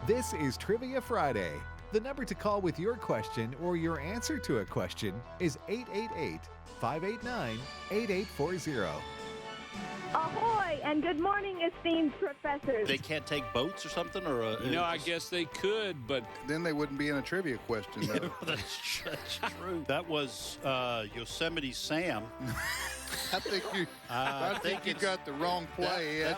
This is Trivia Friday. The number to call with your question or your answer to a question is 888-589-8840. Ahoy, and good morning, esteemed professors. They can't take boats or something? I guess they could, but Then they wouldn't be in a trivia question, though. That's true. That was Yosemite Sam. I think you got the wrong play, Ed.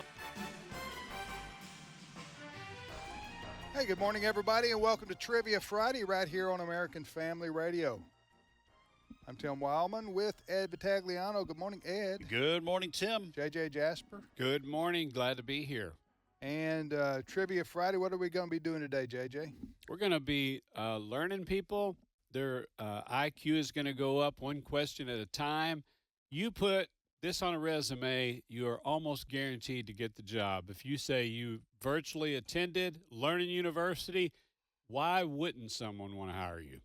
Hey, good morning, everybody, and welcome to Trivia Friday right here on American Family Radio. I'm Tim Wildman with Ed Vitagliano. Good morning, Ed. Good morning, Tim. JJ Jasper. good morning. Glad to be here. And Trivia Friday, what are we going to be doing today, JJ? We're going to be learning people. Their IQ is going to go up one question at a time. You put this on a resume, you are almost guaranteed to get the job. If you say you virtually attended Learning University, why wouldn't someone want to hire you?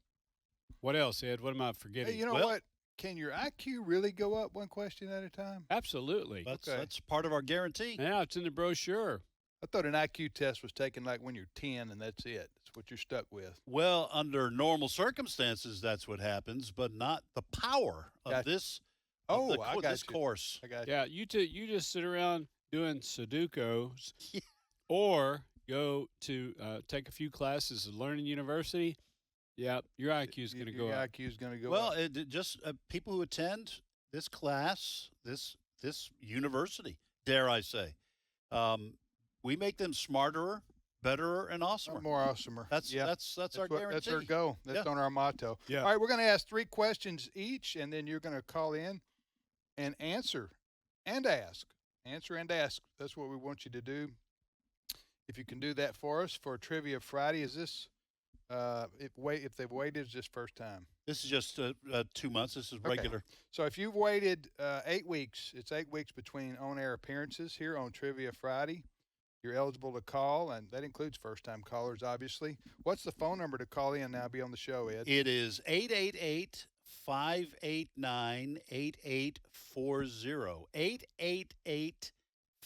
What else, Ed? What am I forgetting? Hey, you know what? Can your IQ really go up one question at a time? Absolutely. That's part of our guarantee. Yeah, it's in the brochure. I thought an IQ test was taken like when you're 10 and that's it. That's what you're stuck with. Well, under normal circumstances, that's what happens, but not the power of this. Oh, I got this you. course. I got you. Yeah, you just sit around doing Sudokus or go to take a few classes at Learning University. Yeah, your IQ is going to go Your up. IQ is going to go Well, up. just people who attend this class, this university, dare I say, we make them smarter, better, and awesomer. More awesomer. That's our guarantee. That's our goal. That's on our motto. Yeah. All right, we're going to ask 3 questions each, and then you're going to call in and answer and ask. Answer and ask. That's what we want you to do. If you can do that for us for Trivia Friday, is this if they've waited, is this first time? This is just 2 months. This is regular. Okay. So if you've waited 8 weeks, it's 8 weeks between on-air appearances here on Trivia Friday. You're eligible to call, and that includes first-time callers, obviously. What's the phone number to call in now? Be on the show, Ed. It is 888-589-8840.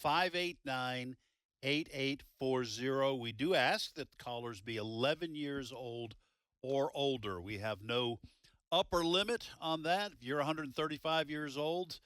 888-589-8840. We do ask that callers be 11 years old or older. We have no upper limit on that. If you're 135 years old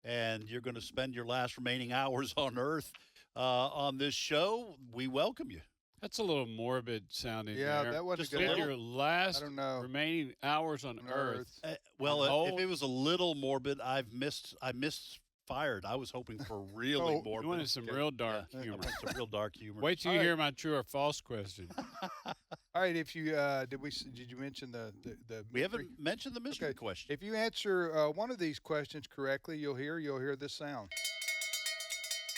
and you're going to spend your last remaining hours on Earth on this show, we welcome you. That's a little morbid sounding. Yeah, there. that wasn't Just good. spend your last remaining hours on Earth. Well, if it was a little morbid, I misfired. I was hoping for really morbid. You wanted some real dark humor. I want some real dark humor. Wait till you hear my true or false question. All right, if you did you mention the We haven't mentioned the mystery question. If you answer one of these questions correctly, you'll hear this sound.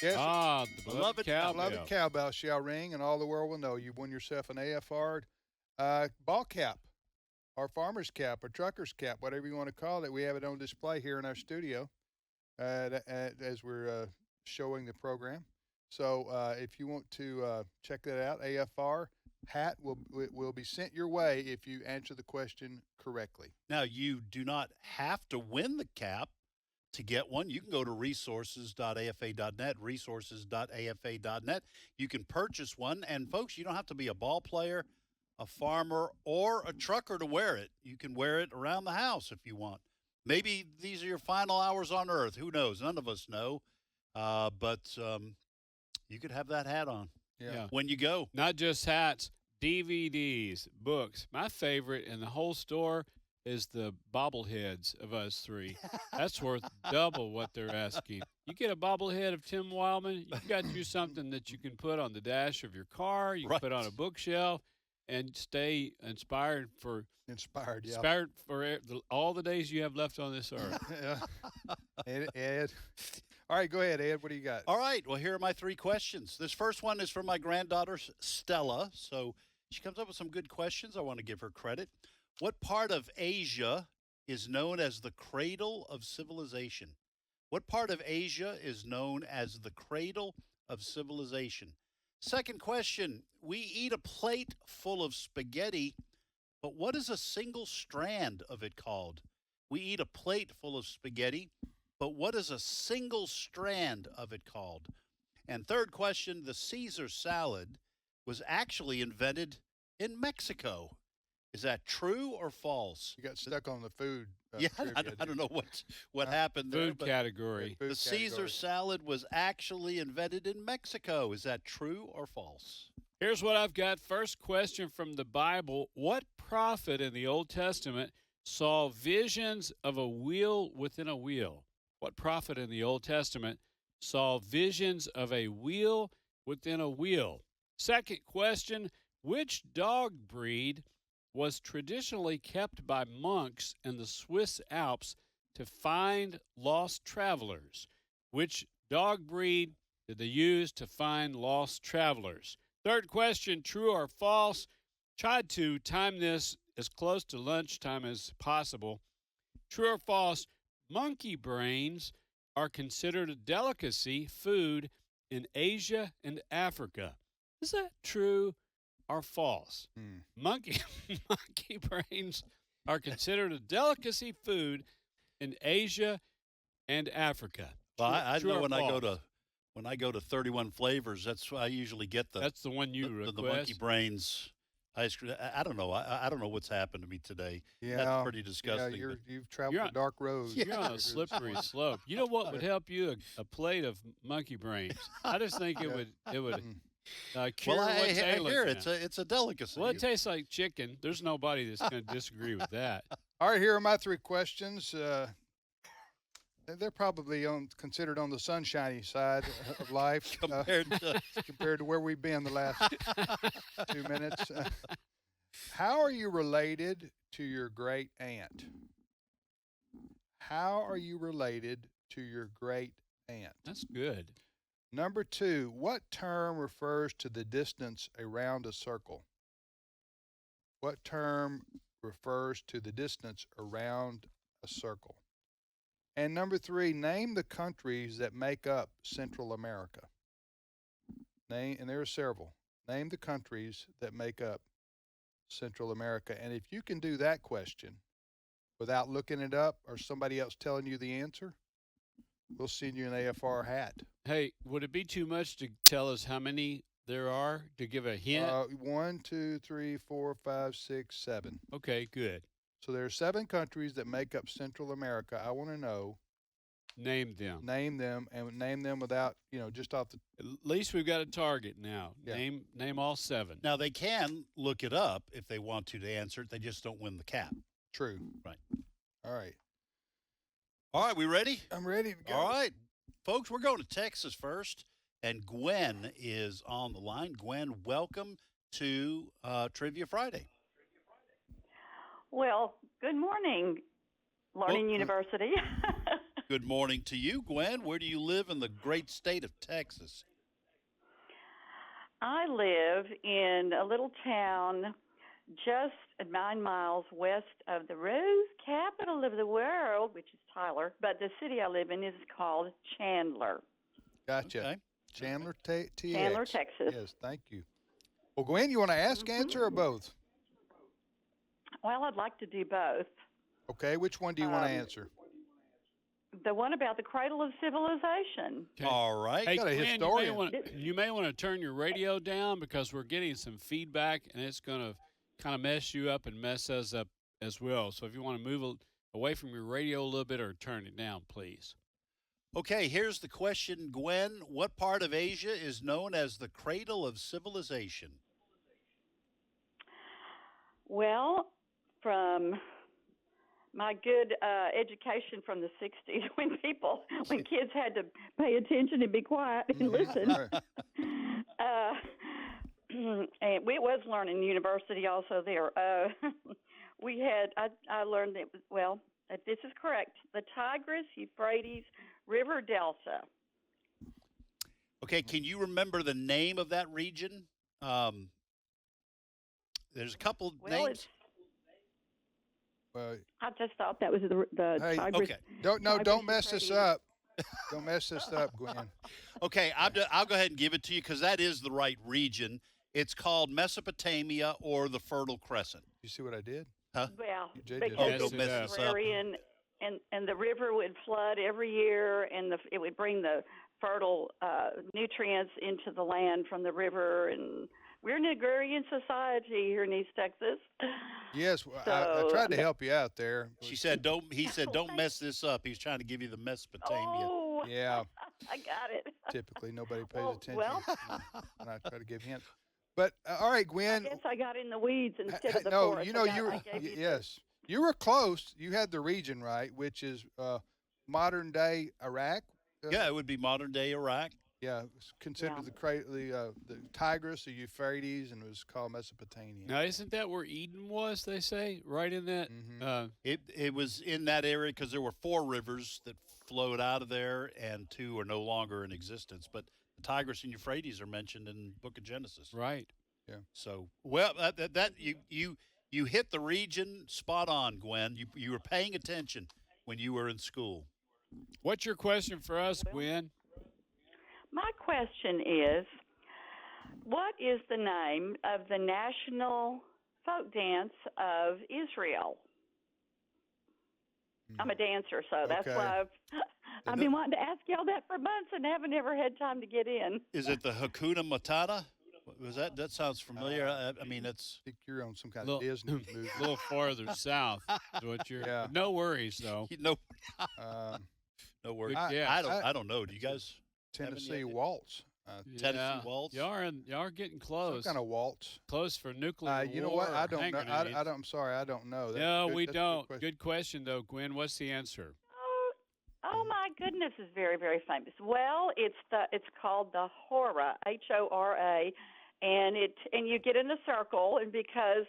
Yes. The beloved cowbell. Beloved cowbell shall ring, and all the world will know you've won yourself an AFR ball cap, or farmer's cap, or trucker's cap, whatever you want to call it. We have it on display here in our studio as we're showing the program. So if you want to check that out, AFR hat will be sent your way if you answer the question correctly. Now, you do not have to win the cap to get one. You can go to resources.afa.net, resources.afa.net. You can purchase one. And, folks, you don't have to be a ball player, a farmer, or a trucker to wear it. You can wear it around the house if you want. Maybe these are your final hours on Earth. Who knows? None of us know. But you could have that hat on when you go. Not just hats, DVDs, books. My favorite in the whole store is the bobbleheads of us three. That's worth double what they're asking. You get a bobblehead of Tim Wildman, you got you something that you can put on the dash of your car, you can put on a bookshelf, and stay inspired for all the days you have left on this earth. Ed. All right, go ahead, Ed. What do you got? All right. Well, here are my 3 questions. This first one is from my granddaughter, Stella. So she comes up with some good questions. I want to give her credit. What part of Asia is known as the cradle of civilization? What part of Asia is known as the cradle of civilization? Second question, we eat a plate full of spaghetti, but what is a single strand of it called? We eat a plate full of spaghetti, but what is a single strand of it called? And third question, the Caesar salad was actually invented in Mexico. Is that true or false? You got stuck on the food. Yeah, trivia, I don't know what happened there. Food but category. food the Caesar category. salad was actually invented in Mexico. Is that true or false? Here's what I've got. First question from the Bible. What prophet in the Old Testament saw visions of a wheel within a wheel? What prophet in the Old Testament saw visions of a wheel within a wheel? Second question. Which dog breed was traditionally kept by monks in the Swiss Alps to find lost travelers? Which dog breed did they use to find lost travelers? Third question, true or false? Tried to time this as close to lunchtime as possible. True or false? Monkey brains are considered a delicacy food in Asia and Africa. Is that true or false? Monkey brains are considered a delicacy food in Asia and Africa. Well, True- I true know or when false? I go to 31 Flavors, that's I usually get That's the one you the request. monkey brains ice cream. I don't know. I don't know what's happened to me today. Yeah, That's pretty Yeah, disgusting. but- you've traveled You're a on- dark road. You're on a slippery slope. You know what would help you? A plate of monkey brains. I just think it would cure well, what's I ailing hear you. it's a delicacy. Well, it tastes like chicken. There's nobody that's going to disagree with that. All right, here are my three questions. They're probably considered on the sunshiny side of life compared to where we've been the last 2 minutes. How are you related to your great aunt? How are you related to your great aunt? That's good. Number 2, what term refers to the distance around a circle? What term refers to the distance around a circle? And number 3, name the countries that make up Central America. And there are several. Name the countries that make up Central America. And if you can do that question without looking it up or somebody else telling you the answer, we'll send you an AFR hat. Hey, would it be too much to tell us how many there are to give a hint? 1, 2, 3, 4, 5, 6, 7. Okay, good. So there are 7 countries that make up Central America. I want to know, Name them. name them, and name them without, just off the. At least we've got a target now. Yeah. Name all 7. Now they can look it up if they want to answer it. They just don't win the cap. True. Right. All right. All right, we ready? I'm ready to go. All right, folks, we're going to Texas first, and Gwen is on the line. Gwen, welcome to Trivia Friday. Well, good morning, Learning University. Good morning to you, Gwen. Where do you live in the great state of Texas? I live in a little town just 9 miles west of the rose capital of the world, which is Tyler, but the city I live in is called Chandler. Gotcha. Okay. Chandler, TX. Chandler, Texas. Yes, thank you. Well, Gwen, you want to ask, answer, or both? Well, I'd like to do both. Okay, which one do you want to answer? The one about the cradle of civilization. Okay. All right. Hey, got a Gwen, historian. you may want to turn your radio down because we're getting some feedback, and it's going to kind of mess you up and mess us up as well. So if you want to move away from your radio a little bit or turn it down, please. Okay, here's the question, Gwen. What part of Asia is known as the cradle of civilization? Well, from my good education from the 60s when kids had to pay attention and be quiet and listen. And it was Learning University also there. I learned that, well, this is correct, the Tigris-Euphrates River Delta. Okay, can you remember the name of that region? There's a couple names. I just thought that was the Hey, Tigris. Okay. Don't mess this up. Don't mess this up, Gwen. Okay, I'll go ahead and give it to you because that is the right region. It's called Mesopotamia or the Fertile Crescent. You see what I did? Huh? Well, You because Oh, Yes, don't it mess does. this up. and the river would flood every year, and it would bring the fertile nutrients into the land from the river, and we're an agrarian society here in East Texas. Yes, well, I So, tried to help you out there. She said, "Don't." He said, "Don't mess this up." He's trying to give you the Mesopotamia. Oh, Yeah, I got it. typically nobody pays Well, attention well. when I try to give hints. But all right, I Gwen. guess I got in the weeds instead of the No, forest. you know I you were gave you yes, you were close. You had the region right, which is modern day Iraq. Yeah, it would be modern day Iraq. Yeah, it's considered Yeah. the Tigris, the Euphrates, and it was called Mesopotamia. Now, isn't that where Eden was? They say right in that. Mhm. It was in that area because there were 4 rivers that flowed out of there, and 2 are no longer in existence. But the Tigris and Euphrates are mentioned in the Book of Genesis. Right. So, well, you hit the region spot on, Gwen. You were paying attention when you were in school. What's your question for us, Gwen? My question is, what is the name of the national folk dance of Israel? I'm a dancer, so that's Okay. why I've been wanting to ask y'all that for months and haven't ever had time to get in. Is it the Hakuna Matata? Was that sounds familiar? I mean, it's I think you're on some kind Little- of Disney movie. A little farther south is what you're. Yeah. No worries, though. no Um, no worries. Good guess. I don't know. Do you guys? Tennessee idea? waltz. Tennessee waltz? Y'all are getting Some close. kind of waltz. Close for nuclear You know war what? I or don't hand know. grenades. I'm sorry. I don't know. No, we that's a don't. question. Good question, though, Gwen. What's the answer? Oh my goodness, it's very, very famous. Well, it's called the Hora, Hora, and you get in a circle, and because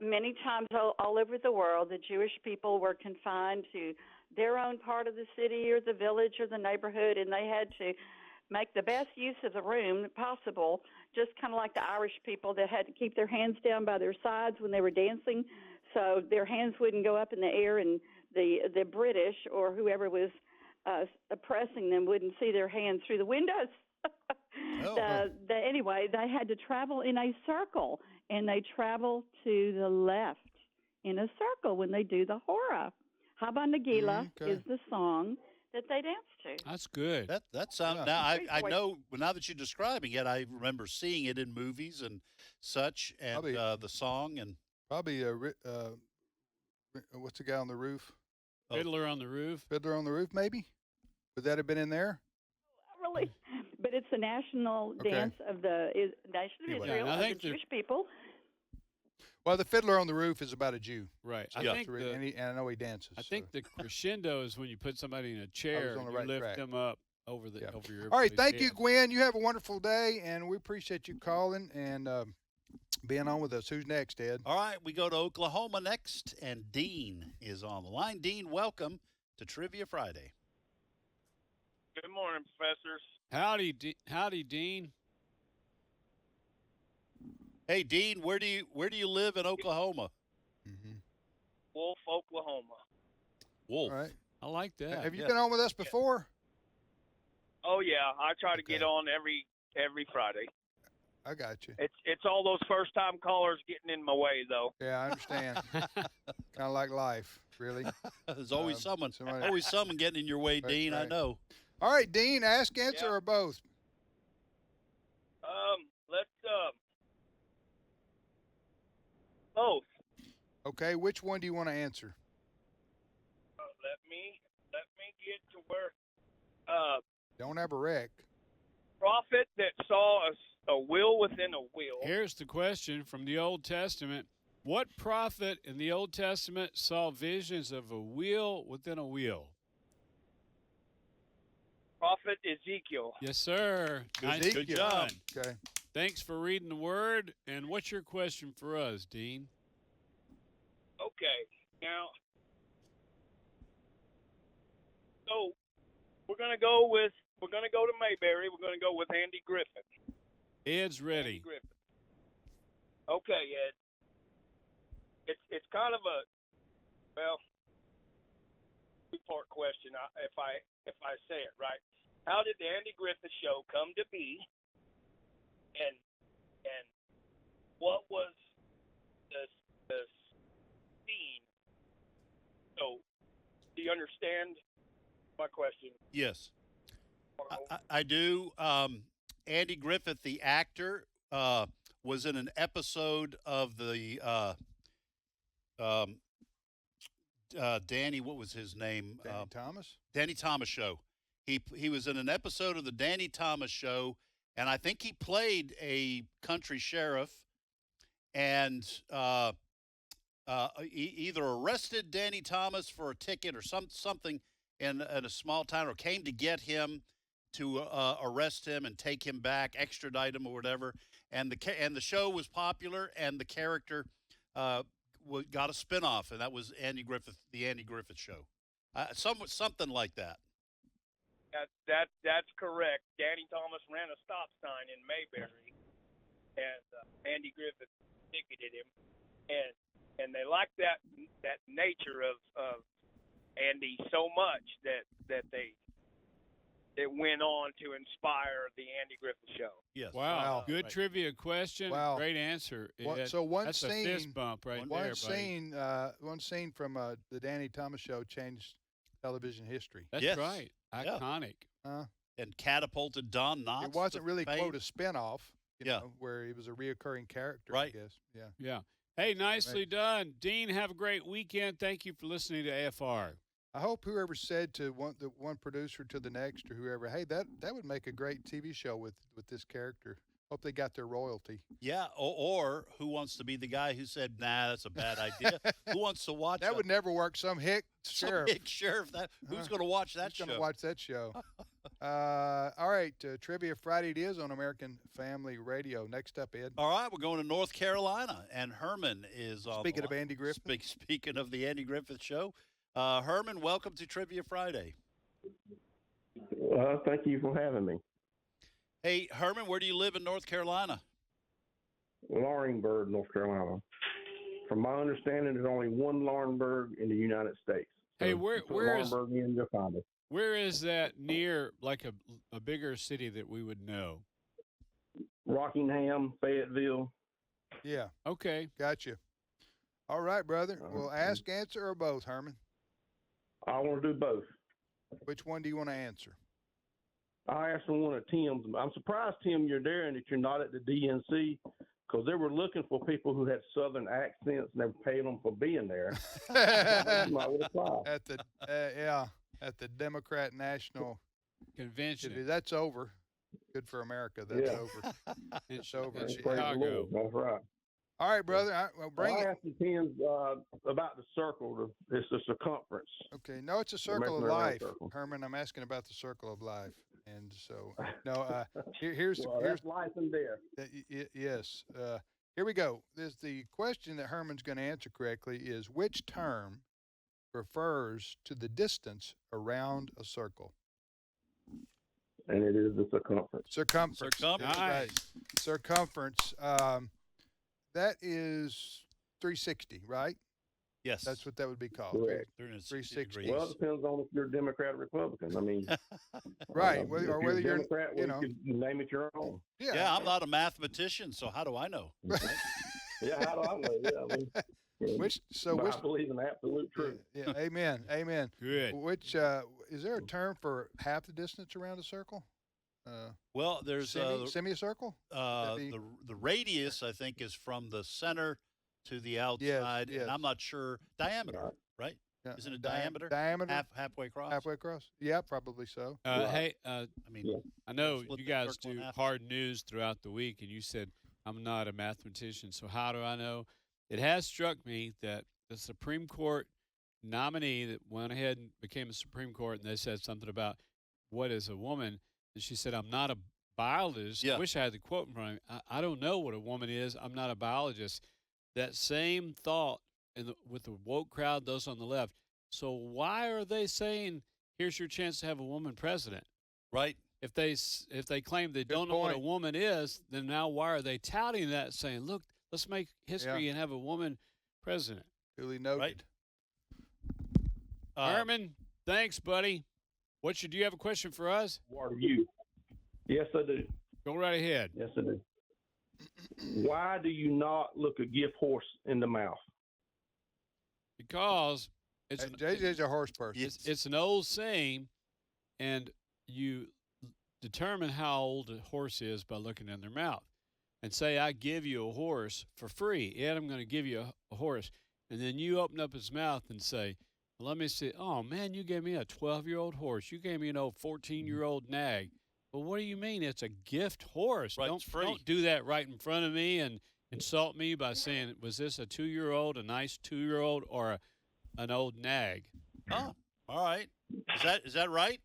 many times all over the world, the Jewish people were confined to their own part of the city or the village or the neighborhood, and they had to make the best use of the room possible, just kind of like the Irish people that had to keep their hands down by their sides when they were dancing, so their hands wouldn't go up in the air, and the British or whoever was oppressing them wouldn't see their hands through the windows. Anyway, they had to travel in a circle, and they travel to the left in a circle when they do the Hora. Haba Nagila Okay. is the song that they dance to. That's good. That sounds. Yeah. Now I Pretty know. Now that you're describing it, I remember seeing it in movies and such, and Probably- the song and Probably what's the guy on the roof? Fiddler on the Roof. Fiddler on the Roof, maybe? Would that have been in there? Not really, but it's the national Okay. dance of the nation of Anyway. Israel, Yeah, and I of think the they're- Jewish people. Well, the Fiddler on the Roof is about a Jew. Right. So Yeah. that's the and I know he dances. I think the crescendo is when you put somebody in a chair on and the you right lift track. them up over Yeah. over your. All right, everybody's thank you, head. Gwen. You have a wonderful day, and we appreciate you calling and being on with us. Who's next, Ed? all right. We go to Oklahoma next, and Dean is on the line. Dean, welcome to Trivia Friday. Good morning, professors. Howdy, Dean. Hey, Dean, where do you live in Oklahoma? Mm-hmm. Wolf, Oklahoma. Wolf. All right. I like that. Have you Yeah. been on with us before? Oh yeah, I try to get Okay. on every Friday. I got you. It's all those first time callers getting in my way though. Yeah, I understand. kind of like life, really. There's always someone somebody- getting in your way, Right, Dean. I right. know. All right, Dean, ask, answer, Yeah. or both? Let's both. Okay, which one do you want to answer? Let me get to where Don't have a wreck. prophet that saw a will within a will. Here's the question from the Old Testament. What prophet in the Old Testament saw visions of a wheel within a wheel? Prophet Ezekiel. Yes, sir. Nice. Good Ezekiel. job. Okay. Thanks for reading the word. And what's your question for us, Dean? Okay. Now, so we're gonna go to Mayberry. We're gonna go with Andy Griffin. Ed's Andy ready. Griffin. Okay, Ed. It's kind of a two-part question. If I say it right, how did the Andy Griffith Show come to be? And what was the scene? So, do you understand my question? Yes. I do. Andy Griffith, the actor, was in an episode of the Danny. What was his name? Danny Thomas? Danny Thomas Show. He was in an episode of the Danny Thomas Show, and I think he played a country sheriff, and either arrested Danny Thomas for a ticket or something in a small town, or came to get him to arrest him and take him back, extradite him or whatever. And the show was popular, and the character got a spinoff, and that was Andy Griffith, the Andy Griffith Show, something like that. That's correct. Danny Thomas ran a stop sign in Mayberry, and Andy Griffith ticketed him, and they liked that nature of Andy so much that it went on to inspire the Andy Griffith Show. Yes. Wow. Good Right. trivia question. Wow. Great answer. So one That's scene, a fist bump right one there, buddy. one scene from the Danny Thomas Show changed television history. That's Yes. right. Yeah. Iconic. And catapulted Don Knotts. It wasn't to really fame. quote a spinoff, you Yeah. know, where he was a reoccurring character. Right. I guess. Yeah. Yeah. Hey, nicely done. Dean, have a great weekend. Thank you for listening to AFR. I hope whoever said to one producer to the next or whoever, hey, that would make a great TV show with this character. Hope they got their royalty. Yeah, or who wants to be the guy who said, "Nah, that's a bad idea"? Who wants to watch That would never work. Some hick sheriff. Big sheriff? Who's going to watch that Who's show? going to watch that show? All right, Trivia Friday it is on American Family Radio. Next up, Ed. All right, we're going to North Carolina, and Herman is on. Speaking the of line. Andy Griffith. Speaking of the Andy Griffith Show, Herman, welcome to Trivia Friday. Thank you for having me. Hey, Herman, where do you live in North Carolina? Laurinburg, North Carolina. From my understanding, there's only one Laurinburg in the United States. Hey, So where you put is Laurinburg in, you'll find it. where is that near, like a bigger city that we would know? Rockingham, Fayetteville. Yeah, Okay. got you. All right, brother. Well, ask, answer, or both, Herman. I want to do both. Which one do you want to answer? I asked one of Tim's. I'm surprised, Tim, you're there and that you're not at the DNC because they were looking for people who had Southern accents and they were paying them for being there. You might want to apply. At the Democrat National Convention. That's over. Good for America. That's Yeah. over. in, It's over. in Praise the Chicago. Lord. That's right. All right, brother. Well, bring I it. asked the Tim's about the circle. It's the circumference. Okay. No, it's a circle of American life, circle. Herman. I'm asking about the circle of life. And so, no, here's Well, here's that's life and death. yes. Here we go. The question that Herman's going to answer correctly is which term refers to the distance around a circle? And it is the circumference. Circumference. Circumference. That's right. Circumference. That is 360, right? Yes. That's what that would be called. Correct. 360 degrees. Well, it depends on if you're Democrat or Republican. I mean, Right. if Or you're whether a you're, Democrat, you well, know. you can name it your own. Yeah, I'm not a mathematician, so how do I know? Yeah, how do I know? Yeah, I mean, Which but I believe in absolute truth. Yeah, amen. Amen. Good. Which is there a term for half the distance around a circle? Well, there's Semicircle? That'd be- the radius, I think, is from the center to the outside, yes. and I'm not sure diameter, right? Yeah, Isn't it diameter? Diameter? Halfway across. Halfway across? Yeah, probably so. Right. Hey, I mean, Yeah. I know Split you the guys circle in do half. hard news throughout the week, and you said, I'm not a mathematician, so how do I know? It has struck me that the Supreme Court nominee that went ahead and became a Supreme Court, and they said something about what is a woman, and she said, I'm not a biologist. Yeah. I wish I had the quote in front of me. I don't know what a woman is. I'm not a biologist. That same thought with the woke crowd, those on the left. So why are they saying, here's your chance to have a woman president? right? If they claim they don't know what a point. woman is, then now why are they touting that, saying, look, let's make history and have a woman president? Duly noted. Right. Herman, thanks, buddy. Do you have a question for us? What are you? Yes, I do. Go right ahead. Yes, I do. Why do you not look a gift horse in the mouth? Because JJ's a horse person. Yes. it's an old saying, and you determine how old a horse is by looking in their mouth. And say I give you a horse for free. Ed, I'm going to give you a horse. And then you open up his mouth and say, let me see. Oh, man, you gave me a 12-year-old horse. You gave me an old 14-year-old nag. Well, what do you mean? It's a gift horse. Right, it's free. Don't do that right in front of me and insult me by saying, was this a 2-year-old, a nice 2-year-old, or an old nag? Oh, all right. Is that right,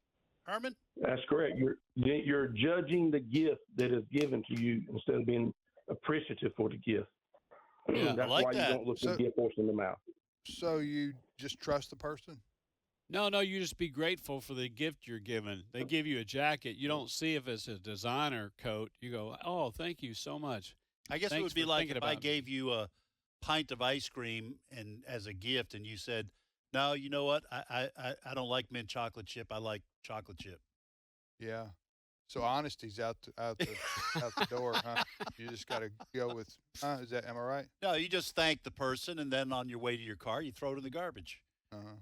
Herman? That's correct. You're judging the gift that is given to you instead of being appreciative for the gift. Yeah, That's I like why that. you don't look the gift horse in the mouth. So you just trust the person? No, you just be grateful for the gift you're given. They give you a jacket. You don't see if it's a designer coat. You go, oh, thank you so much. I guess it Thanks would be for like thinking if I about me. gave you a pint of ice cream and as a gift, and you said, "No, you know what? I don't like mint chocolate chip. I like chocolate chip." Yeah. So honesty's out the door, huh? You just got to go with, am I right? No, you just thank the person, and then on your way to your car, you throw it in the garbage. Uh-huh.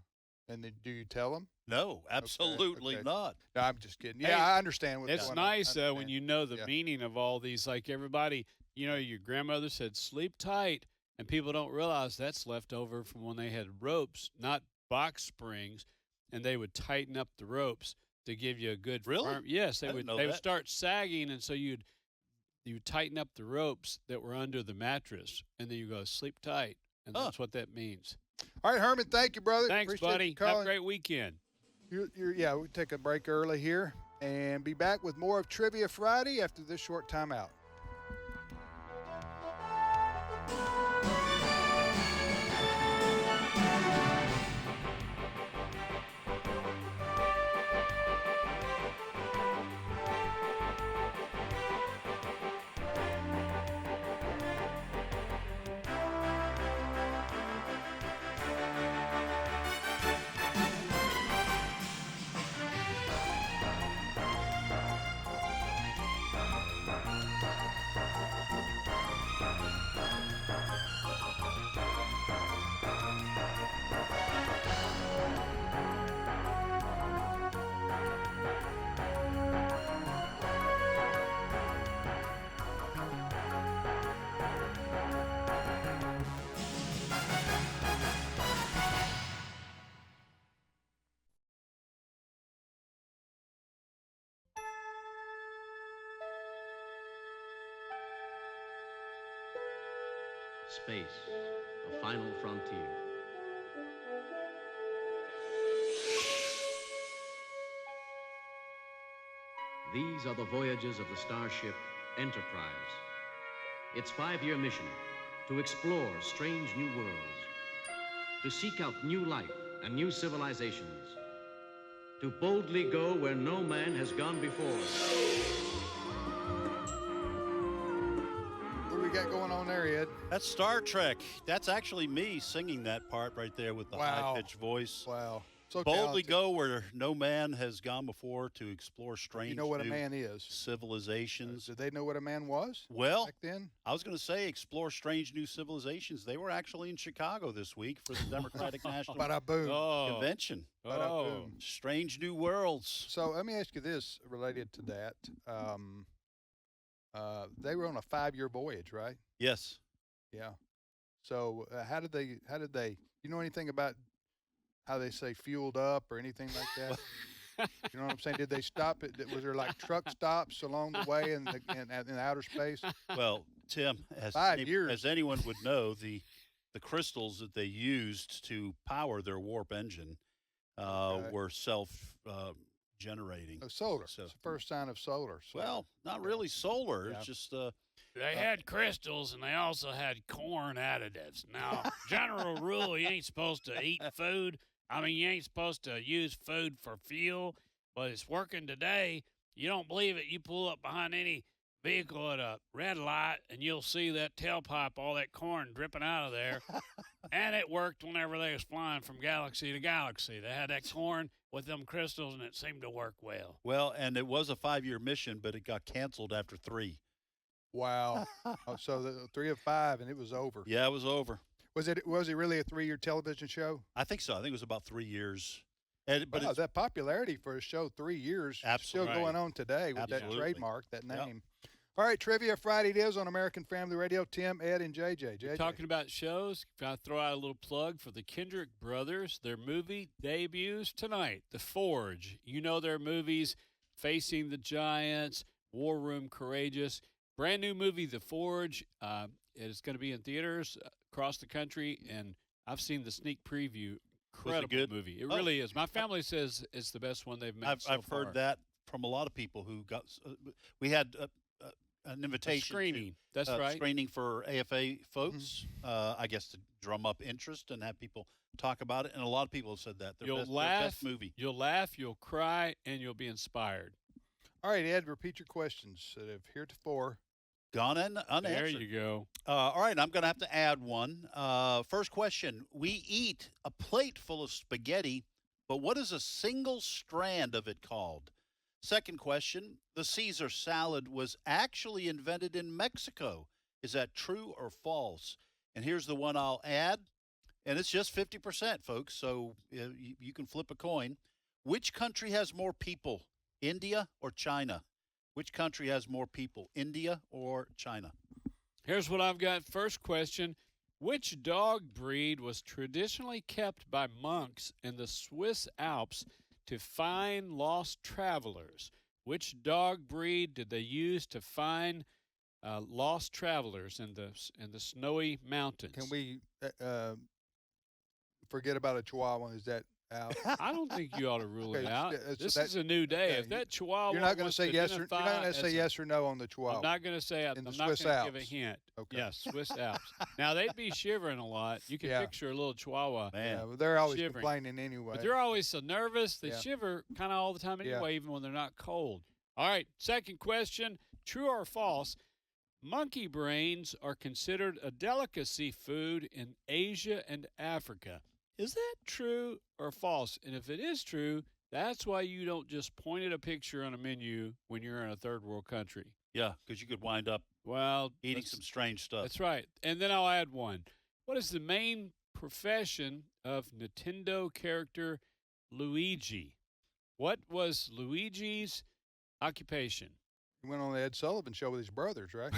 And then do you tell them? No, absolutely okay. not. No, I'm just kidding. Hey, Yeah, I understand. What's It's going on. nice I when understand. you know the Yeah. meaning of all these. Like everybody, your grandmother said, sleep tight. And people don't realize that's left over from when they had ropes, not box springs. And they would tighten up the ropes to give you a good Really? firm. Yes, I they didn't would. know They would that. start sagging, and so you tighten up the ropes that were under the mattress, and then you go sleep tight, and Huh. that's what that means. All right, Herman, thank you, brother. Thanks, Appreciate buddy. you Have a calling. great weekend. Yeah, we'll take a break early here and be back with more of Trivia Friday after this short timeout. Space, the final frontier. These are the voyages of the starship Enterprise. Its 5-year mission, to explore strange new worlds, to seek out new life and new civilizations, to boldly go where no man has gone before. What do we got going on there, Ed? That's Star Trek. That's actually me singing that part right there with the Wow. high-pitched voice. Wow. So Boldly talented. go where no man has gone before to explore strange You know what a new man is. civilizations. Did they know what a man was Well, back then? I was going to say explore strange new civilizations. They were actually in Chicago this week for the Democratic National Bada boom. Oh, Convention. Bada oh. boom. Strange new worlds. So let me ask you this related to that. They were on a 5-year voyage, right? Yes. Yeah. So how did they? You know anything about how they say fueled up or anything like that? You know what I'm saying? Did they stop it? Was there like truck stops along the way in outer space? Well, Tim, 5 years. as anyone would know, the crystals that they used to power their warp engine Okay. were self generating. Solar. So- It's the first sign of solar. So, Well, not really solar. Yeah. It's just They had crystals and they also had corn additives. Now, general rule, you ain't supposed to eat food. I mean, you ain't supposed to use food for fuel, but it's working today. You don't believe it, you pull up behind any vehicle at a red light and you'll see that tailpipe, all that corn dripping out of there. And it worked whenever they was flying from galaxy to galaxy. They had that corn with them crystals and it seemed to work well. well, and it was a 5-year mission, but it got canceled after 3. wow. So the 3 of 5, and it was over. Yeah, it was over. Was it really a 3-year television show? I think so. I think it was about 3 years. But Wow, it's that popularity for a show 3 years Absolutely. still going on today with Absolutely. that trademark, that Yep. name. All right, Trivia Friday it is on American Family Radio. Tim, Ed, and JJ. You're JJ. talking about shows. If I throw out a little plug for the Kendrick brothers, their movie debuts tonight. The Forge. You know their movies, Facing the Giants, War Room Courageous. Brand new movie, The Forge. It's going to be in theaters across the country, and I've seen the sneak preview. Incredible good? movie. It Oh. really is. My family says it's the best one they've made I've, so I've far. heard that from a lot of people who got. We had an A invitation screening. That's to, right. screening for AFA folks. I guess to drum up interest and have people talk about it. And a lot of people have said that their best movie. You'll laugh, you'll cry, and you'll be inspired. All right, Ed, repeat your questions that have heretofore. Gone unanswered. There you go. All right, I'm going to have to add one. First question. We eat a plate full of spaghetti, but what is a single strand of it called? Second question. The Caesar salad was actually invented in Mexico. Is that true or false? And here's the one I'll add, and it's just 50%, folks, so you can flip a coin. Which country has more people, India or China? Which country has more people, India or China? Here's what I've got. First question. Which dog breed was traditionally kept by monks in the Swiss Alps to find lost travelers? Which dog breed did they use to find lost travelers in the snowy mountains? Can we forget about a Chihuahua? Is that out? I don't think you ought to rule it Okay, out. so This that- is a new day. okay, If that Chihuahua You're not going to wants say yes or you're not identify going to say as a- yes or no on the Chihuahua. I'm not going to say it. In I'm the not Swiss going to give a Alps. hint. Okay. Yes, Swiss Alps. Now, they'd be shivering a lot. You can Yeah. picture a little Chihuahua. Man. Yeah, well, they're always Shivering. complaining anyway. But they're always so nervous. They Yeah. shiver kind of all the time Yeah. anyway, even when they're not cold. All right, second question. True or false? Monkey brains are considered a delicacy food in Asia and Africa. Is that true or false? And if it is true, that's why you don't just point at a picture on a menu when you're in a third world country. Yeah, because you could wind up Well, eating that's- some strange stuff. That's right. And then I'll add one. What is the main profession of Nintendo character Luigi? What was Luigi's occupation? He went on the Ed Sullivan show with his brothers, right?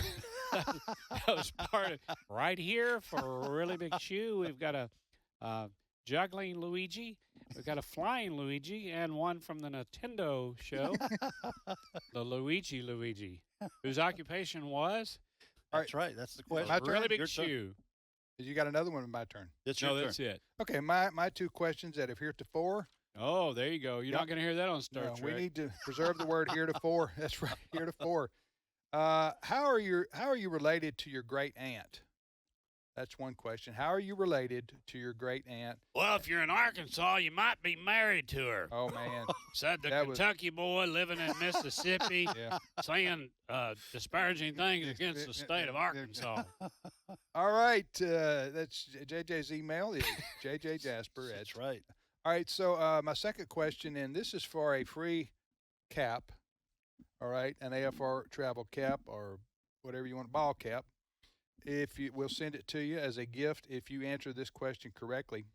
That was part of right here for a really big shoe. We've got a juggling Luigi, we've got a flying Luigi, and one from the Nintendo show, the Luigi, whose occupation was That's right. That's the question. My a turn? really big Your turn. shoe. You got another one? My turn. It's your No, turn. that's it. Okay, my two questions that have heretofore. Oh, there you go. You're Yep. not going to hear that on Star No, Trek. we need to preserve the word heretofore. That's right, heretofore. How are you related to your great aunt? That's one question. How are you related to your great aunt? Well, if you're in Arkansas, you might be married to her, Oh man, said the That was- Kentucky boy living in Mississippi, yeah. saying disparaging things against the state of Arkansas. All right, that's JJ's email is JJ Jasper. That's right. All right, so my second question, and this is for a free cap, all right, an AFR travel cap or whatever you want, ball cap. If you, we'll send it to you as a gift if you answer this question correctly.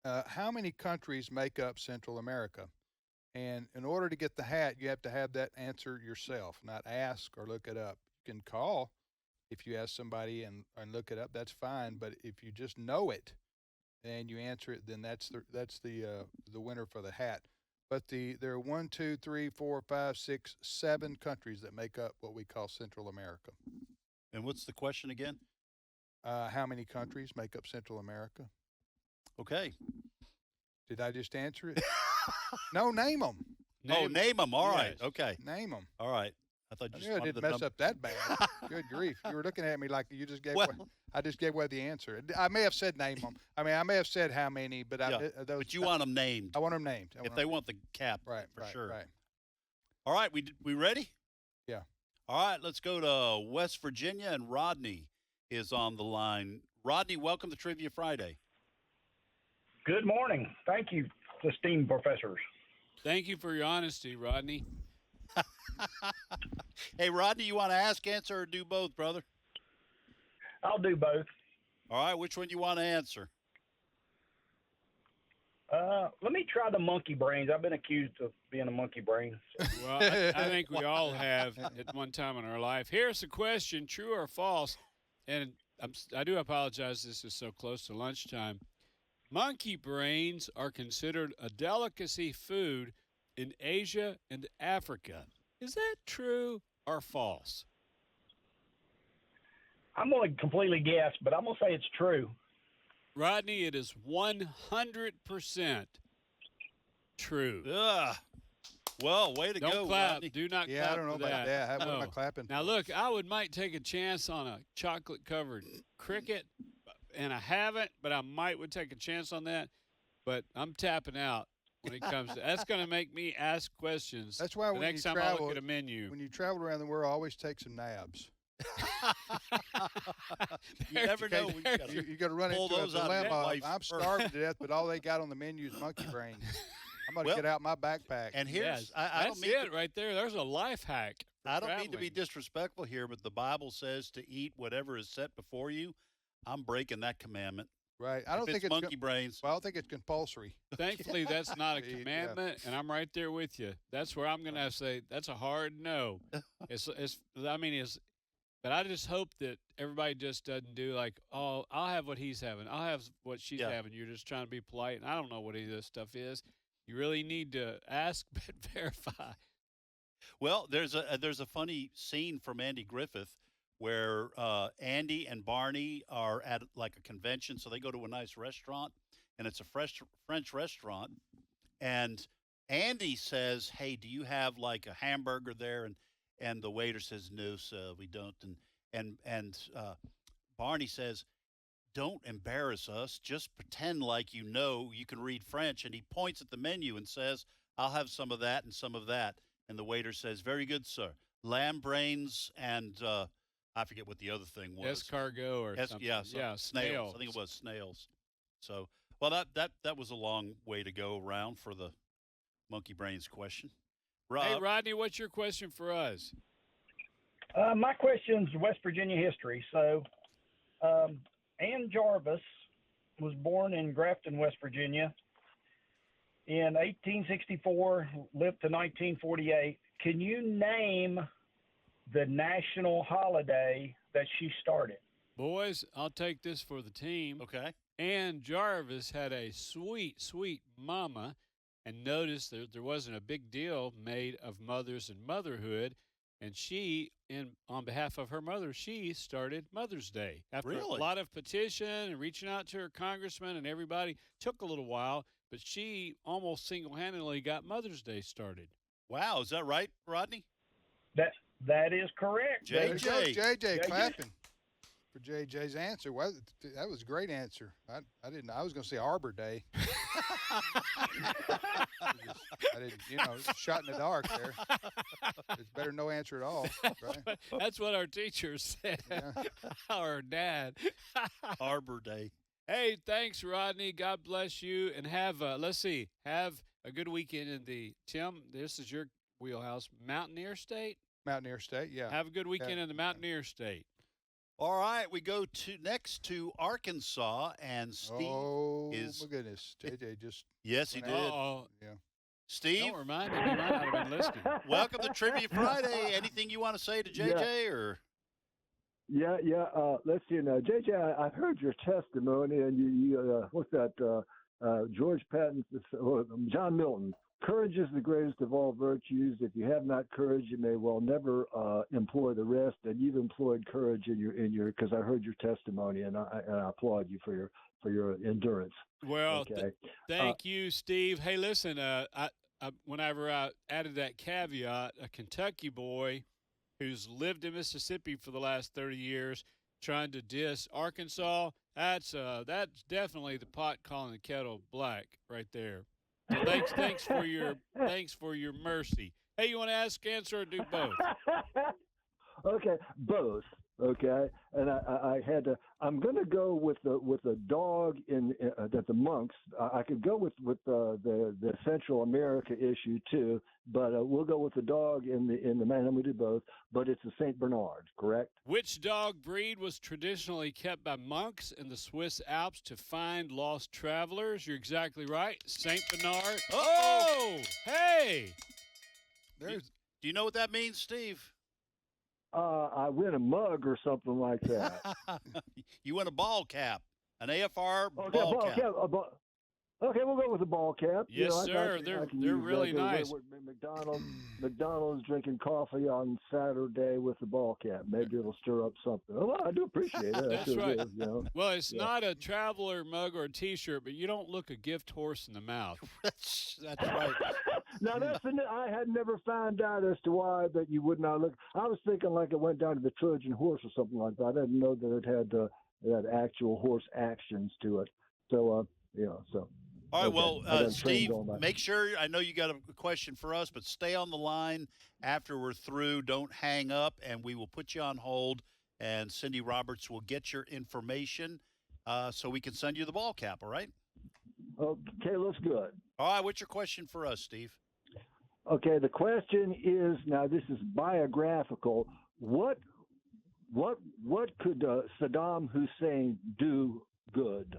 How many countries make up Central America? And in order to get the hat, you have to have that answer yourself, not ask or look it up. You can call if you ask somebody and look it up, that's fine. But if you just know it and you answer it, then that's the winner for the hat. But there are 1, 2, 3, 4, 5, 6, 7 countries that make up what we call Central America. And what's the question again? How many countries make up Central America? Okay. Did I just answer it? No, name them. Name them. All right. Yes. Okay. Name them. All right. I thought I you just knew I wanted didn't the mess number. up that bad. Good grief. You were looking at me like you just gave Well- away. I just gave away the answer. I may have said name them. I mean, I may have said how many, but Yeah, but you want them named. I want them named. If they want the cap, right, for right, sure. right. All right. We ready? Yeah. All right. Let's go to West Virginia, and Rodney is on the line. Rodney, welcome to Trivia Friday. Good morning. Thank you, esteemed professors. Thank you for your honesty, Rodney. Hey, Rodney, you want to ask, answer, or do both, brother? I'll do both. All right. Which one do you want to answer? Let me try the monkey brains. I've been accused of being a monkey brain. So. Well, I think we all have at one time in our life. Here's the question, true or false? And I do apologize, this is so close to lunchtime. Monkey brains are considered a delicacy food in Asia and Africa. Is that true or false? I'm going to completely guess, but I'm going to say it's true. Rodney, it is 100% true. Ugh. Well, way to Don't go, clap. Rodney. Do not Yeah, clap I don't know for about that. What am I No. clapping Now, for? look, might take a chance on a chocolate-covered cricket, and I haven't, but I would take a chance on that. But I'm tapping out when it comes to that's going to make me ask questions. That's why the when next you time I travel, look at a menu. when you travel around the world, always take some nabs. You never know when you got You got to run pull into a those out of your dilemma. wife's I'm purse. starving to death, but all they got on the menu is monkey brains. I'm going to Well, get out my backpack. And here's Yes, I don't that's mean it right there. There's a life hack. for I don't mean to be traveling. disrespectful here, but the Bible says to eat whatever is set before you. I'm breaking that commandment. Right. I don't If think it's it's monkey brains. Well, I don't think it's compulsory. Thankfully, that's not a Yeah. commandment, and I'm right there with you. That's where I'm going to say that's a hard no. But I just hope that everybody just doesn't do like, oh, I'll have what he's having. I'll have what she's Yeah. having. You're just trying to be polite, and I don't know what any of this stuff is. You really need to ask but verify. Well, there's a funny scene from Andy Griffith where Andy and Barney are at like a convention, so they go to a nice restaurant, and it's a French restaurant, and Andy says, "Hey, do you have like a hamburger there?" And the waiter says, "No, sir, we don't." And Barney says, "Don't embarrass us. Just pretend like you know you can read French." And he points at the menu and says, "I'll have some of that and some of that." And the waiter says, "Very good, sir. Lamb brains and I forget what the other thing was. Escargot or something. Yeah, snails. snails. I think it was snails. So, well, that was a long way to go around for the monkey brains question. Hey, Rodney, what's your question for us? My question's West Virginia history. So, Ann Jarvis was born in Grafton, West Virginia in 1864, lived to 1948. Can you name the national holiday that she started? Boys, I'll take this for the team. Okay. Ann Jarvis had a sweet, sweet mama, and noticed that there wasn't a big deal made of mothers and motherhood. And she, on behalf of her mother, she started Mother's Day. After Really? a lot of petition and reaching out to her congressman and everybody, took a little while, but she almost single-handedly got Mother's Day started. Wow, is that right, Rodney? That is correct. There you go, JJ. JJ clapping for JJ's answer. Well, that was a great answer. I didn't. I was going to say Arbor Day. I didn't. Shot in the dark there. It's better no answer at all, right? That's what our teachers said. Yeah. Our dad. Arbor Day. Hey, thanks, Rodney. God bless you. And have a good weekend in the, Tim, this is your wheelhouse, Mountaineer State. Mountaineer State, yeah. Have a good weekend in the Mountaineer State. All right, we go next to Arkansas, and Steve is. Oh my goodness, JJ just. Yes, he did. Uh-oh. Yeah. Steve, Don't remind me. He might not have been listening. welcome to Trivia Friday. Anything you want to say to JJ or? Yeah. Let's see now, JJ. I heard your testimony, and you what's that? George Patton, John Milton. Courage is the greatest of all virtues. If you have not courage, you may well never employ the rest. And you've employed courage in your because I heard your testimony, and I applaud you for your endurance. Well, okay. Thank you, Steve. Hey, listen, whenever I added that caveat, a Kentucky boy who's lived in Mississippi for the last 30 years trying to diss Arkansas, that's definitely the pot calling the kettle black right there. So thanks for your mercy. Hey, you want to ask, answer, or do both? Okay, both. Okay, and I had to. I'm going to go with the dog in that the monks. I could go with the Central America issue too, but we'll go with the dog in the man. I'm going to do both, but it's a Saint Bernard, correct? Which dog breed was traditionally kept by monks in the Swiss Alps to find lost travelers? You're exactly right. Saint Bernard. Oh, hey. Do you know what that means, Steve? I win a mug or something like that. You win a ball cap, an AFR Okay, ball cap. Okay, we'll go with the ball cap. Yes, I sir. can They're use really that. nice. McDonald's drinking coffee on Saturday with the ball cap. Maybe it'll stir up something. Well, I do appreciate it. That's right. Well, it's Yeah. not a traveler mug or a T-shirt, but you don't look a gift horse in the mouth. That's right. Now I had never found out as to why that you would not look. I was thinking like it went down to the Trojan horse or something like that. I didn't know that it had actual horse actions to it. So so. All right, Okay. well, Steve, make sure, I know you got a question for us, but stay on the line after we're through. Don't hang up, and we will put you on hold, and Cindy Roberts will get your information so we can send you the ball cap, all right? Okay, looks good. All right, what's your question for us, Steve? Okay, the question is, now this is biographical. What could Saddam Hussein do good?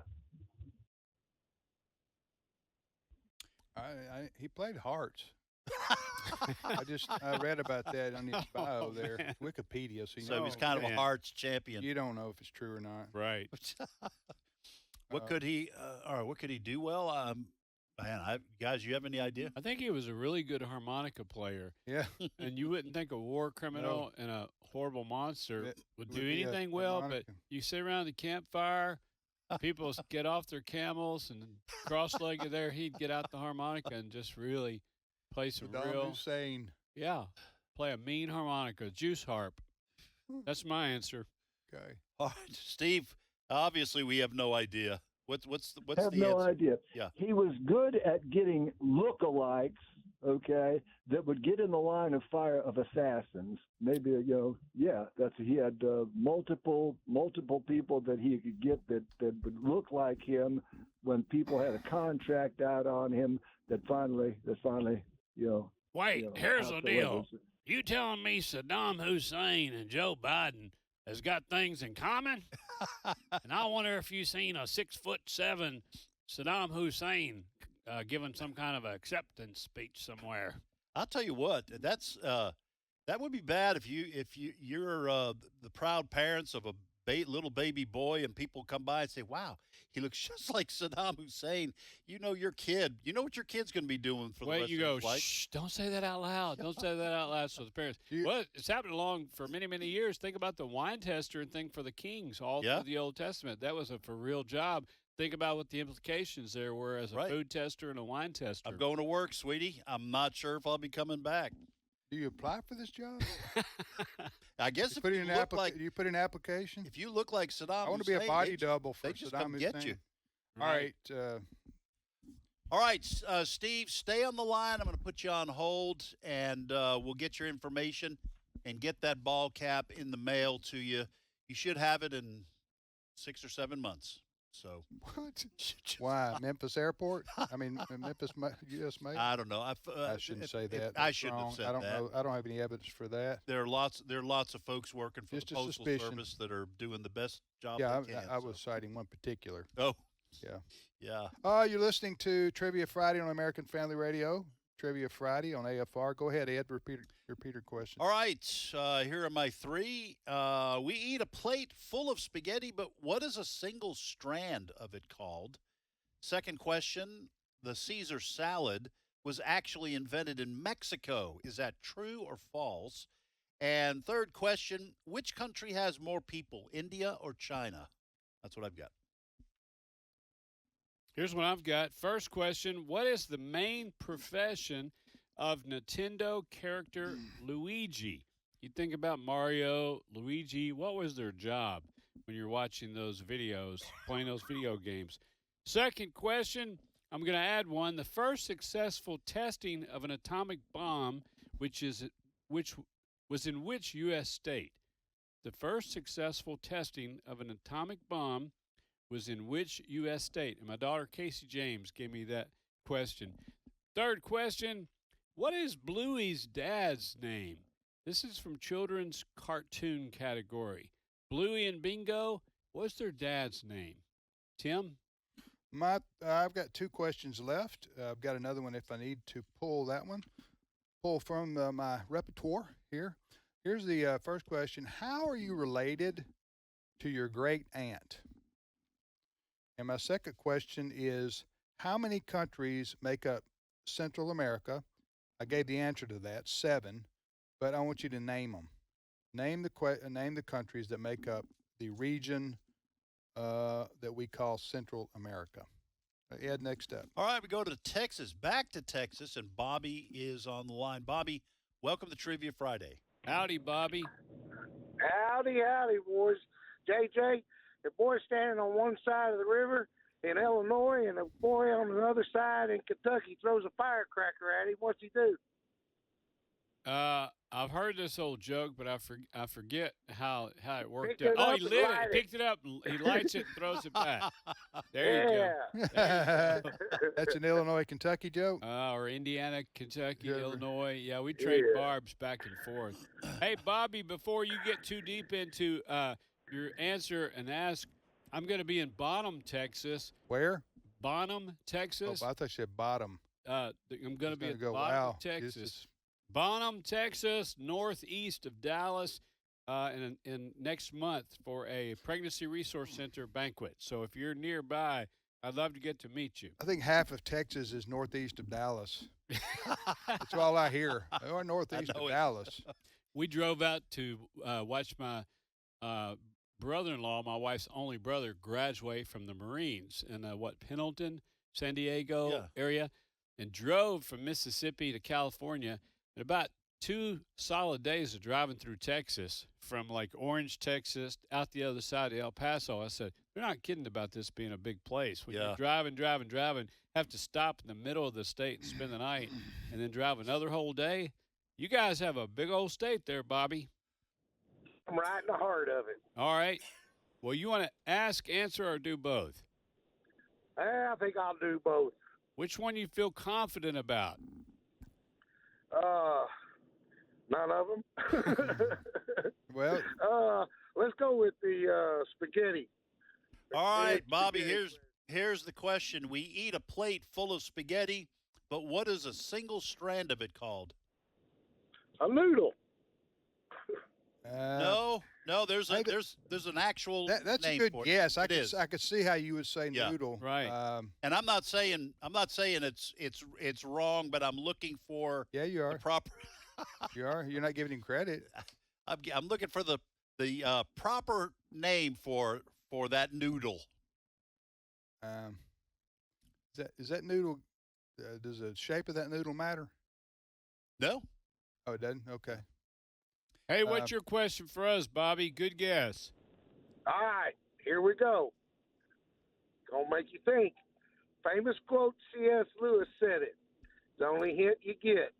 He played hearts. I read about that on his bio there, Wikipedia. So he's kind of a hearts champion. You don't know if it's true or not. Right. What could he? What could he do well? Guys, you have any idea? I think he was a really good harmonica player. Yeah. And you wouldn't think a war criminal and a horrible monster would do be a anything well, harmonica. but you sit around the campfire, people get off their camels and cross-legged there, he'd get out the harmonica and just really play some Saddam Hussein. Yeah, play a mean harmonica, juice harp. That's my answer. Okay. All right, Steve. Obviously, we have no idea. What's the I have no answer? idea. Yeah. He was good at getting lookalikes, okay, that would get in the line of fire of assassins. Maybe he had multiple people that he could get that would look like him when people had a contract out on him. That finally, Wait, here's the deal. You telling me Saddam Hussein and Joe Biden has got things in common? And I wonder if you've seen a 6'7" Saddam Hussein giving some kind of acceptance speech somewhere. I'll tell you what. That would be bad if you're the proud parents of a little baby boy and people come by and say, "Wow, he looks just like Saddam Hussein." You know your kid. You know what your kid's going to be doing for the rest of his life. Shh, don't say that out loud. Don't say that out loud. So the parents, well, it's happened along for many, many years. Think about the wine tester and think for the kings all through the Old Testament. That was a for real job. Think about what the implications there were as a food tester and a wine tester. I'm going to work, sweetie. I'm not sure if I'll be coming back. Do you apply for this job? I guess you put in an application. If you look like Saddam, I want to be a body double for they just Saddam come Hussein. get you. All right. Steve, stay on the line. I'm going to put you on hold, and we'll get your information and get that ball cap in the mail to you. You should have it in 6 or 7 months. So what? Why Memphis Airport? I mean Memphis U.S. Mail. I don't know. I shouldn't say that. I shouldn't have said I don't that. know. I don't have any evidence for that. There are lots of folks working for Just the a Postal suspicion. Service that are doing the best job Yeah, they can. I was citing one particular. Oh, yeah. Yeah. You're listening to Trivia Friday on American Family Radio. Trivia Friday on AFR. Go ahead, Ed. Repeat your question. All right. Here are my three. We eat a plate full of spaghetti, but what is a single strand of it called? Second question. The Caesar salad was actually invented in Mexico. Is that true or false? And third question. Which country has more people, India or China? That's what I've got. Here's what I've got. First question, what is the main profession of Nintendo character Luigi? You think about Mario, Luigi, what was their job when you're watching those videos, playing those video games? Second question, I'm going to add one. The first successful testing of an atomic bomb, which was in which U.S. state? The first successful testing of an atomic bomb was in which U.S. state? And my daughter Casey James gave me that question. Third question, what is Bluey's dad's name? This is from children's cartoon category. Bluey and Bingo, what's their dad's name? Tim? I've got 2 questions left. I've got another one if I need to pull that one. Pull from my repertoire here. Here's the first question. How are you related to your great aunt? And my second question is, how many countries make up Central America? I gave the answer to that, 7, but I want you to name them. Name the countries that make up the region that we call Central America. Ed, next up. All right, we go to Texas, back to Texas, and Bobby is on the line. Bobby, welcome to Trivia Friday. Howdy, Bobby. Howdy, boys. JJ, the boy standing on one side of the river in Illinois and the boy on the other side in Kentucky throws a firecracker at him. What's he do? I've heard this old joke, but I forget how it worked Pick out. it Oh, up he and lit light it, it. picked it up, he lights it and throws it back. There you go. That's an Illinois, Kentucky joke? Or Indiana, Kentucky, Yeah. Illinois. Yeah, we trade Yeah. barbs back and forth. Hey, Bobby, before you get too deep into your answer and ask, I'm going to be in Bonham, Texas. Where? Bonham, Texas. Oh, I thought you said bottom. I'm going to be in Go, Bonham, wow, Texas. this is- Bonham, Texas, northeast of Dallas, in next month for a pregnancy resource center banquet. So if you're nearby, I'd love to get to meet you. I think half of Texas is northeast of Dallas. That's all I hear. Or northeast of Dallas. We drove out to watch my brother-in-law, my wife's only brother, graduate from the Marines in Pendleton, San Diego area, and drove from Mississippi to California. And about 2 solid days of driving through Texas, from like Orange, Texas, out the other side of El Paso. I said, they're not kidding about this being a big place. When you're driving, have to stop in the middle of the state and spend the night, and then drive another whole day. You guys have a big old state there, Bobby. I'm right in the heart of it. All right. Well, you want to ask, answer, or do both? I think I'll do both. Which one you feel confident about? None of them. Well, let's go with the spaghetti. All right, Bobby, here's the question. We eat a plate full of spaghetti, but what is a single strand of it called? A noodle. No, there's an actual that's name a good for it. guess. I It is. could see how you would say noodle. Right. And I'm not saying it's wrong, but I'm looking for you are the proper. You're not giving him credit. I'm looking for the proper name for that noodle. Is that noodle? Does the shape of that noodle matter? No. Oh, it doesn't. Okay. Hey, what's your question for us, Bobby? Good guess. All right, here we go. Gonna make you think. Famous quote, C.S. Lewis said it. The only hint you get.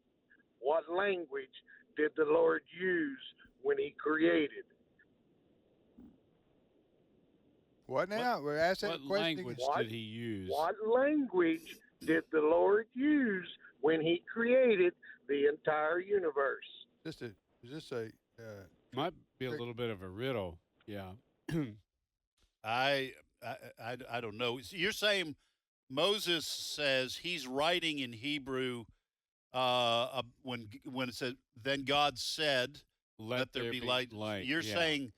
What language did the Lord use when he created? What now? We're asking What that question. language did he use? What language did the Lord use when he created the entire universe? Is this a Might be a little bit of a riddle. Yeah. I don't know. You're saying Moses says he's writing in Hebrew when it said, then God said, let there be light. You're saying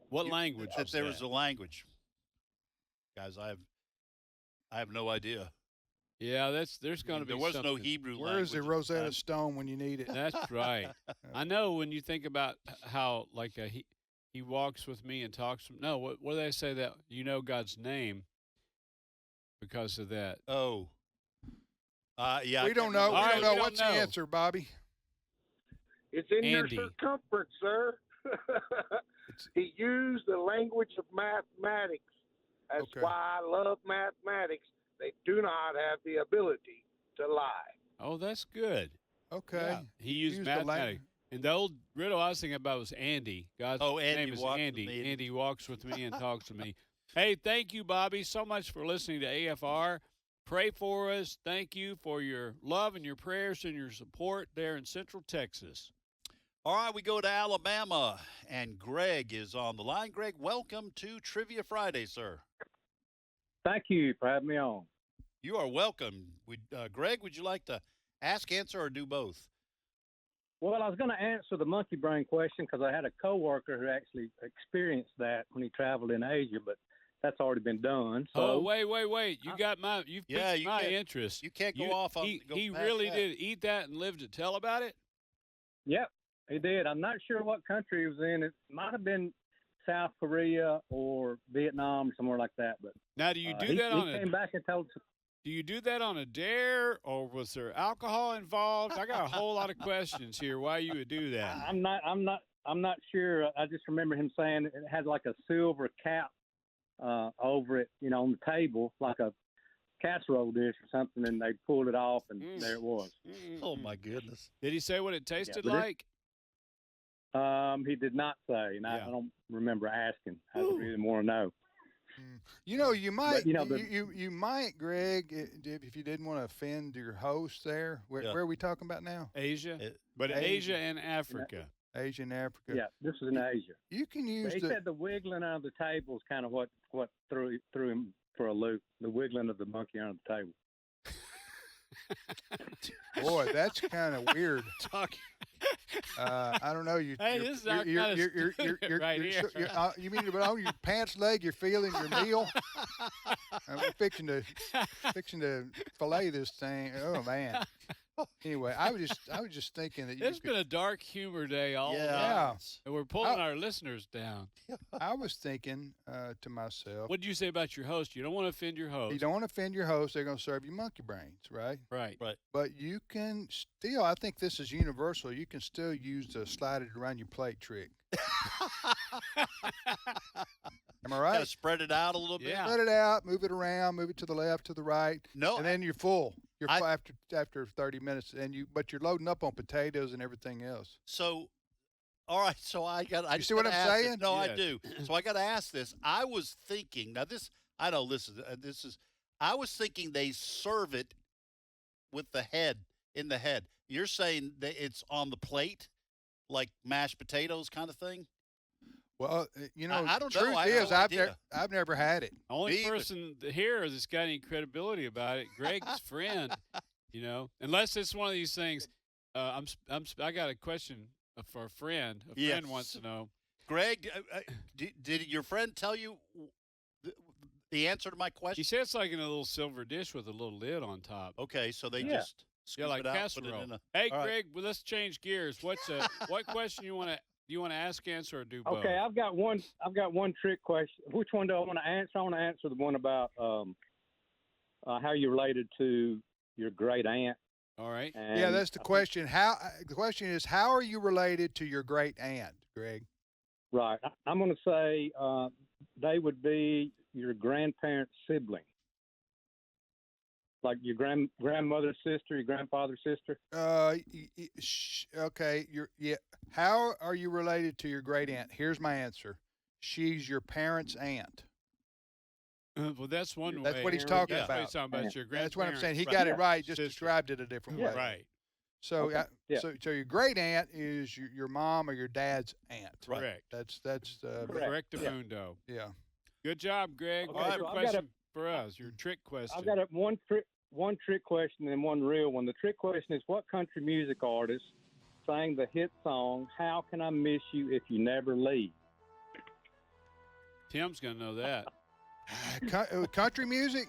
what language that was there that? was a language. Guys, I have no idea. Yeah, there's going to be there was no something. Hebrew Where is language. the Rosetta Stone when you need it? That's right. I know when you think about how like he walks with me and talks. No, what do they say that you know God's name because of that? Oh, yeah. We don't know. All right, we don't know. we What's don't the know. answer, Bobby? It's in Andy. your circumference, sir. He used the language of mathematics. That's Okay. why I love mathematics. They do not have the ability to lie. Oh, that's good. Okay. Yeah, he used the lang- mathematics. And the old riddle I was thinking about was Andy. God's Andy name is walks with Andy. me. Andy walks with me and talks to me. Hey, thank you, Bobby, so much for listening to AFR. Pray for us. Thank you for your love and your prayers and your support there in Central Texas. All right, we go to Alabama, and Greg is on the line. Greg, welcome to Trivia Friday, sir. Thank you for having me on. You are welcome. Greg, would you like to ask, answer, or do both? Well, I was going to answer the monkey brain question because I had a coworker who actually experienced that when he traveled in Asia, but that's already been done. So, wait! You got you've piqued my interest. You can't go off on. He really did eat that and live to tell about it. Yep, he did. I'm not sure what country he was in. It might have been South Korea or Vietnam or somewhere like that. But now, do you do that on he came back and told us. Do you do that on a dare, or was there alcohol involved? I got a whole lot of questions here. Why you would do that? I'm not sure. I just remember him saying it had like a silver cap over it, on the table, like a casserole dish or something, and they pulled it off, and there it was. Oh my goodness! Did he say what it tasted Yeah, like? He did not say, and I don't remember asking. I really want to know. You might, But, you might, Greg, if you didn't want to offend your host there. Where are we talking about now? Asia, Asia and Africa. Asia and Africa. Yeah, this is in Asia. You can use. He said the wiggling of the table is kind of what threw him for a loop. The wiggling of the monkey under the table. Boy, that's kind of weird. I don't know. Hey, this is right here. You mean on your pants leg? You're feeling your meal. We're fixing to fillet this thing. Oh man. Anyway, I was just thinking that it's been a dark humor day all yeah. And we're pulling our listeners down. I was thinking to myself. What did you say about your host? You don't want to offend your host. You don't want to offend your host. They're going to serve you monkey brains, right? Right. But you can still, I think this is universal, you can still use the slide it around your plate trick. Am I right? Gotta spread it out a little bit. Spread it out, move it around, move it to the left, to the right. No. And then you're full. You're full after 30 minutes, but you're loading up on potatoes and everything else. So, all right. So You see what I'm saying? No, yes. I do. So I got to ask this. I was thinking. Now I know this is. I was thinking they serve it with the head in the head. You're saying that it's on the plate, like mashed potatoes kind of thing. Well, I don't know. Truth is, I've never had it. Only person here that's got any credibility about it, Greg's friend. Unless it's one of these things. I got a question for a friend. A friend wants to know. Greg, did your friend tell you the answer to my question? He said it's like in a little silver dish with a little lid on top. Okay, so they just scoop like it out, casserole. put it in a. Hey, all Greg, well, let's change gears. What question you want to? Do you want to ask, answer, or do both? Okay, I've got one trick question. Which one do I want to answer? I want to answer the one about how you're related to your great aunt. All right. And yeah, that's the question. The question is, how are you related to your great aunt, Greg? Right. I'm going to say they would be your grandparents' sibling. Like your grandmother's sister, your grandfather's sister. Okay. How are you related to your great aunt? Here's my answer. She's your parents' aunt. Well, that's one way. That's what he's talking about. He's talking about your grandparents. That's what I'm saying. He got it right. Just described it a different way. Right. So, so your great aunt is your mom or your dad's aunt. Right. Correct. That's correctamundo. Yeah. Good job, Greg. Okay, What's your question for us? Your trick question. I've got one trick question and one real one. The trick question is, what country music artist sang the hit song "How Can I Miss You If You Never Leave"? Tim's gonna know that. Country music?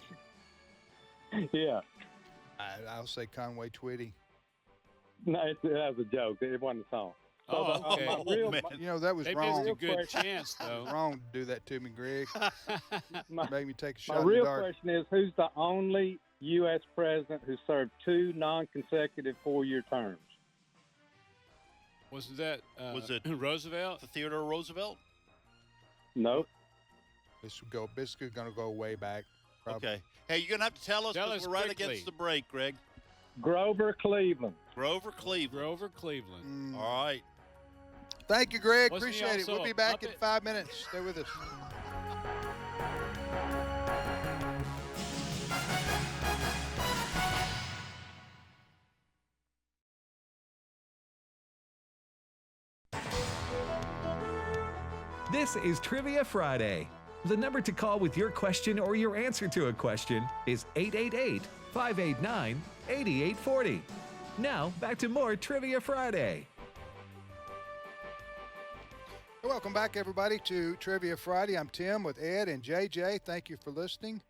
Yeah. I'll say Conway Twitty. No, that was a joke. It wasn't a song. So okay. That was they wrong. They missed a good chance, though. Wrong to do that to me, Greg. Made me take a shot My in the real dark. question is, who's the only U.S. president who served 2 non-consecutive 4-year terms? Wasn't that was it Roosevelt? Theodore Roosevelt? Nope. This is going to go way back. Probably. Okay. Hey, you're going to have to tell us because we're right quickly. against the break, Greg. Grover Cleveland. Grover Cleveland. Grover Cleveland. All right. Thank you, Greg. Wasn't he Appreciate it. also We'll be a back in Muppet? 5 minutes. Stay with us. This is Trivia Friday. The number to call with your question or your answer to a question is 888-589-8840. Now, back to more Trivia Friday. Welcome back, everybody, to Trivia Friday. I'm Tim with Ed and JJ. Thank you for listening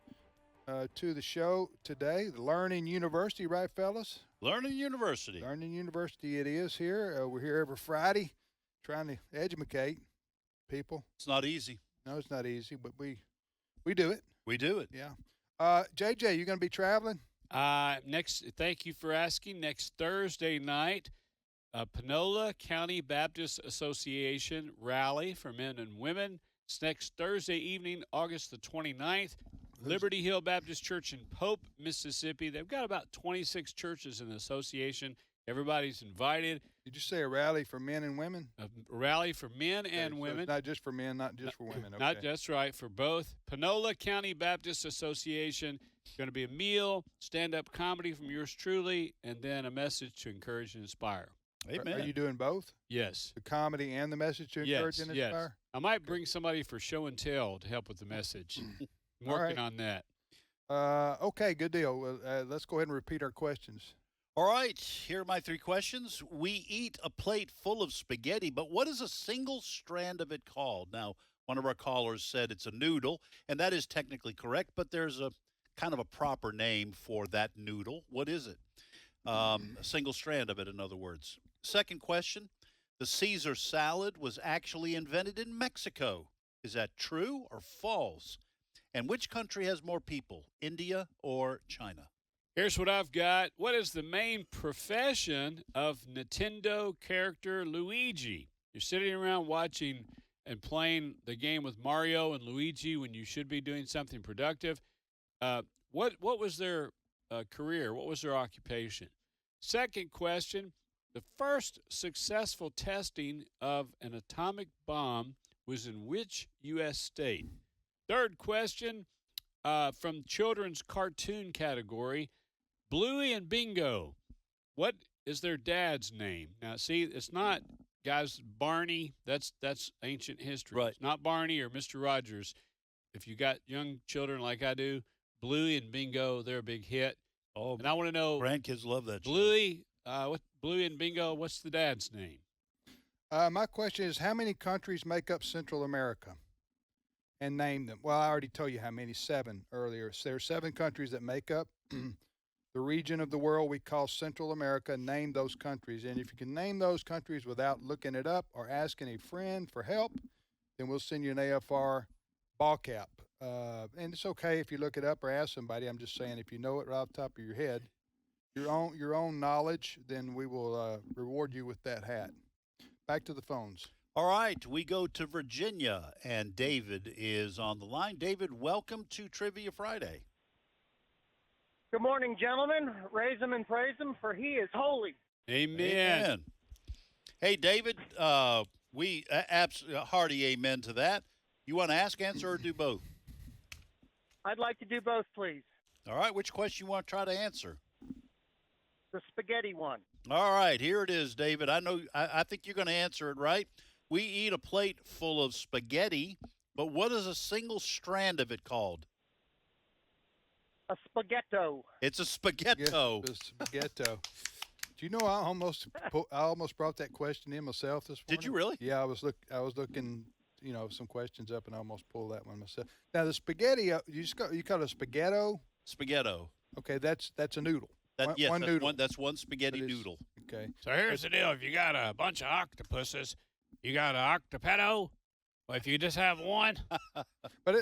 to the show today. The Learning University, right, fellas? Learning University. Learning University it is here. We're here every Friday trying to educate people. It's not easy. No, it's not easy, but we do it. We do it. Yeah. JJ, you going to be traveling? Thank you for asking. Next Thursday night, Panola County Baptist Association rally for men and women. It's next Thursday evening, August the 29th. Liberty Hill Baptist Church in Pope, Mississippi. They've got about 26 churches in the association. Everybody's invited. Did you say a rally for men and women? A rally for men and So women. it's not just for men, not just for women. Okay. Not that's right, for both. Panola County Baptist Association. Going to be a meal, stand-up comedy from yours truly, and then a message to encourage and inspire. Amen. Are you doing both? Yes. The comedy and the message to encourage and inspire? I might bring somebody for show and tell to help with the message. I'm working on that. Okay, good deal. Well, let's go ahead and repeat our questions. All right, here are my 3 questions. We eat a plate full of spaghetti, but what is a single strand of it called? Now, one of our callers said it's a noodle, and that is technically correct, but there's a kind of a proper name for that noodle. What is it? A single strand of it, in other words. Second question, the Caesar salad was actually invented in Mexico. Is that true or false? And which country has more people, India or China? Here's what I've got. What is the main profession of Nintendo character Luigi? You're sitting around watching and playing the game with Mario and Luigi when you should be doing something productive. What was their career? What was their occupation? Second question, the first successful testing of an atomic bomb was in which U.S. state? Third question, from children's cartoon category, Bluey and Bingo, what is their dad's name? Now, see, it's not, guys, Barney, that's ancient history. Right. It's not Barney or Mr. Rogers. If you got young children like I do, Bluey and Bingo, they're a big hit. Oh, and I want to know, grandkids love that show. Bluey and Bingo, what's the dad's name? My question is, how many countries make up Central America? And name them. Well, I already told you how many, 7 earlier. So there are 7 countries that make up the region of the world we call Central America. Name those countries. And if you can name those countries without looking it up or asking a friend for help, then we'll send you an AFR ball cap. And it's okay if you look it up or ask somebody. I'm just saying, if you know it right off the top of your head, your own knowledge, then we will reward you with that hat. Back to the phones. All right, we go to Virginia, and David is on the line. David, welcome to Trivia Friday. Good morning, gentlemen. Raise him and praise him, for he is holy. Amen. Hey, David, we absolutely hearty amen to that. You want to ask, answer, or do both? I'd like to do both, please. All right, which question you want to try to answer? The spaghetti one. All right, here it is, David. I think you're going to answer it right. We eat a plate full of spaghetti, but what is a single strand of it called? A spaghetto. It's a spaghetto. Yes, a spaghetto. Do you know I almost brought that question in myself this morning? Did you really? Yeah, I was looking, some questions up, and I almost pulled that one myself. Now the spaghetti, you call it a spaghetto? Spaghetto. Okay, that's a noodle. One noodle. That's one spaghetti noodle. Okay. So here's the deal. If you got a bunch of octopuses, you got an octopetto. Well, if you just have one. But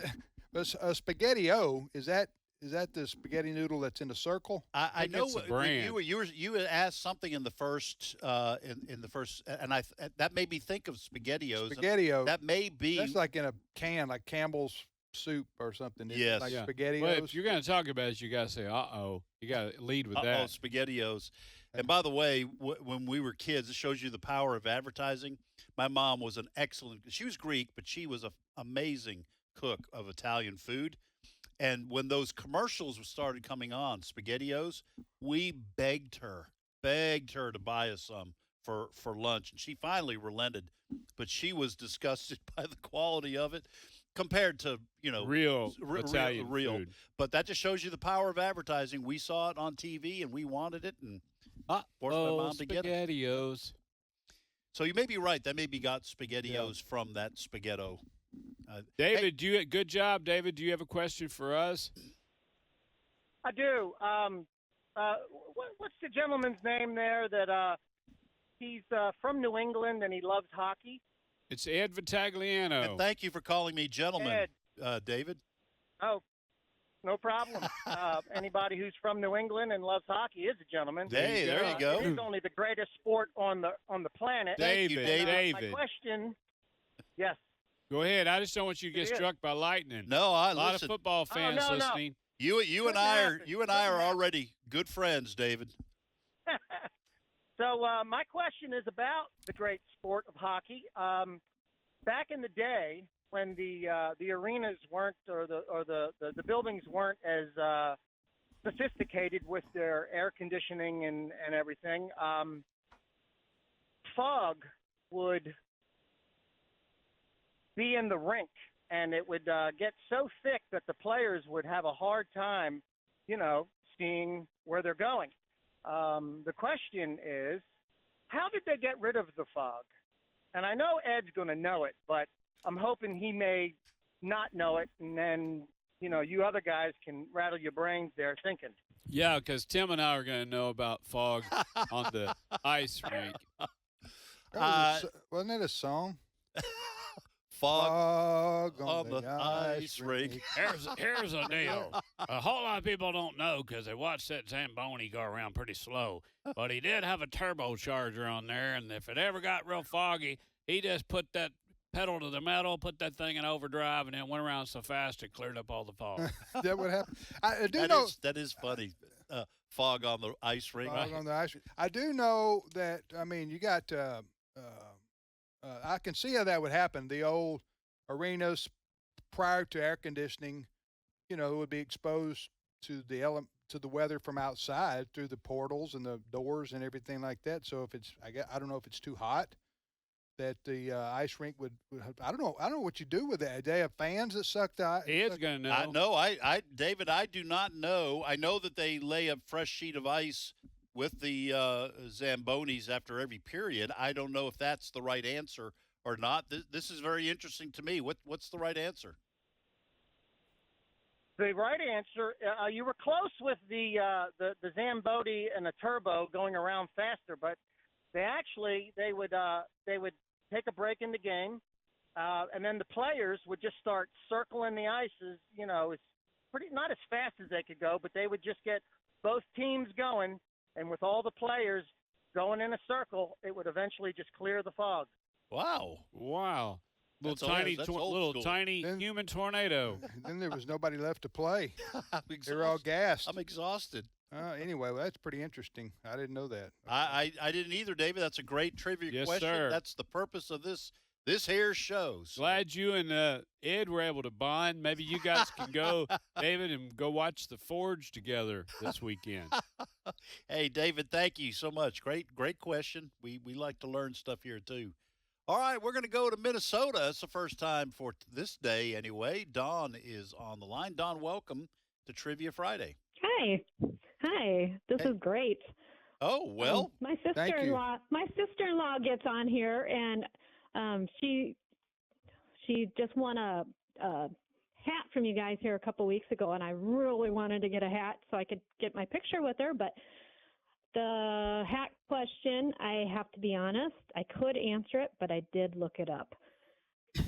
a spaghetti-o, is that the spaghetti noodle that's in a circle? I know it's a brand. you had asked something in the first in the first, and that made me think of SpaghettiOs. SpaghettiO. That may be. That's like in a can, like Campbell's soup or something. Yes. Like Yeah. SpaghettiOs. Well, if you're going to talk about it, you got to say, uh-oh. You got to lead with that. SpaghettiOs. And by the way, when we were kids, it shows you the power of advertising. My mom was an excellent. She was Greek, but she was an amazing cook of Italian food. And when those commercials started coming on, SpaghettiOs, we begged her to buy us some for lunch, and she finally relented. But she was disgusted by the quality of it compared to real Italian food. But that just shows you the power of advertising. We saw it on TV, and we wanted it, and forced my mom to get it. SpaghettiOs. So you may be right. That maybe got SpaghettiOs from that Spaghetto. David, good job, David. Do you have a question for us? I do. What's the gentleman's name there that he's from New England and he loves hockey? It's Ed Vitagliano. And thank you for calling me gentleman, David. Oh, no problem. Anybody who's from New England and loves hockey is a gentleman. Hey, there you go. It is only the greatest sport on the planet. Thank you, David. My question, yes. Go ahead. I just don't want you to get struck by lightning. No, a lot of football fans listening. You and I are already good friends, David. So my question is about the great sport of hockey. Back in the day, when the arenas weren't or the buildings weren't as sophisticated with their air conditioning and everything, fog would be in the rink, and it would get so thick that the players would have a hard time, seeing where they're going. The question is, how did they get rid of the fog? And I know Ed's going to know it, but I'm hoping he may not know it, and then, you other guys can rattle your brains there thinking. Yeah, because Tim and I are going to know about fog on the ice rink. Wasn't it a song? Fog on the ice rink. Here's a deal. A whole lot of people don't know because they watch that Zamboni go around pretty slow. But he did have a turbocharger on there, and if it ever got real foggy, he just put that pedal to the metal, put that thing in overdrive, and then went around so fast it cleared up all the fog. Is that what happened? I do that know that is funny. Fog on the ice rink. Fog on the ice rink. I do know that. I mean, you got. I can see how that would happen. The old arenas prior to air conditioning, would be exposed to the weather from outside through the portals and the doors and everything like that. So if it's, I don't know if it's too hot, that the ice rink would. I don't know what you do with that. Do they have fans that suck the ice? Ed's gonna know. No, David, I do not know. I know that they lay a fresh sheet of ice with the Zambonis after every period. I don't know if that's the right answer or not. This is very interesting to me. What's the right answer? The right answer, you were close with the Zamboni and the turbo going around faster, but they would take a break in the game, and then the players would just start circling the ices. It's pretty not as fast as they could go, but they would just get both teams going. And with all the players going in a circle, it would eventually just clear the fog. Wow. Little tiny human tornado. Then there was nobody left to play. They were all gassed. I'm exhausted. Anyway, that's pretty interesting. I didn't know that. I didn't either, David. That's a great trivia question. Sir. That's the purpose of this here show. So. Glad you and Ed were able to bond. Maybe you guys can go, David, and go watch The Forge together this weekend. Hey, David, thank you so much. Great question. We like to learn stuff here, too. All right, we're going to go to Minnesota. It's the first time for this day anyway. Dawn is on the line. Dawn, welcome to Trivia Friday. Hi. This is great. Oh, well. My sister-in-law gets on here, and she just won a hat from you guys here a couple weeks ago, and I really wanted to get a hat so I could get my picture with her, but the hat question, I have to be honest, I could answer it, but I did look it up.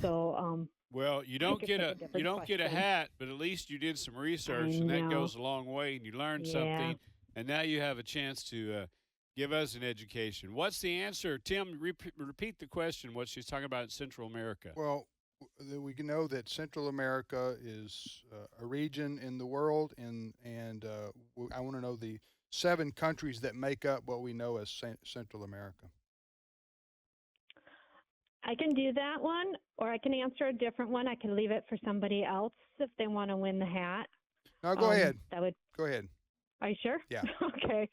So, well, you don't get a hat, but at least you did some research, and that goes a long way, and you learned something, and now you have a chance to give us an education. What's the answer? Tim, repeat the question, what she's talking about in Central America. Well, we know that Central America is a region in the world, and I want to know the 7 countries that make up what we know as Central America. I can do that one, or I can answer a different one. I can leave it for somebody else if they want to win the hat. No, go ahead. That would. Go ahead. Are you sure? Yeah. Okay.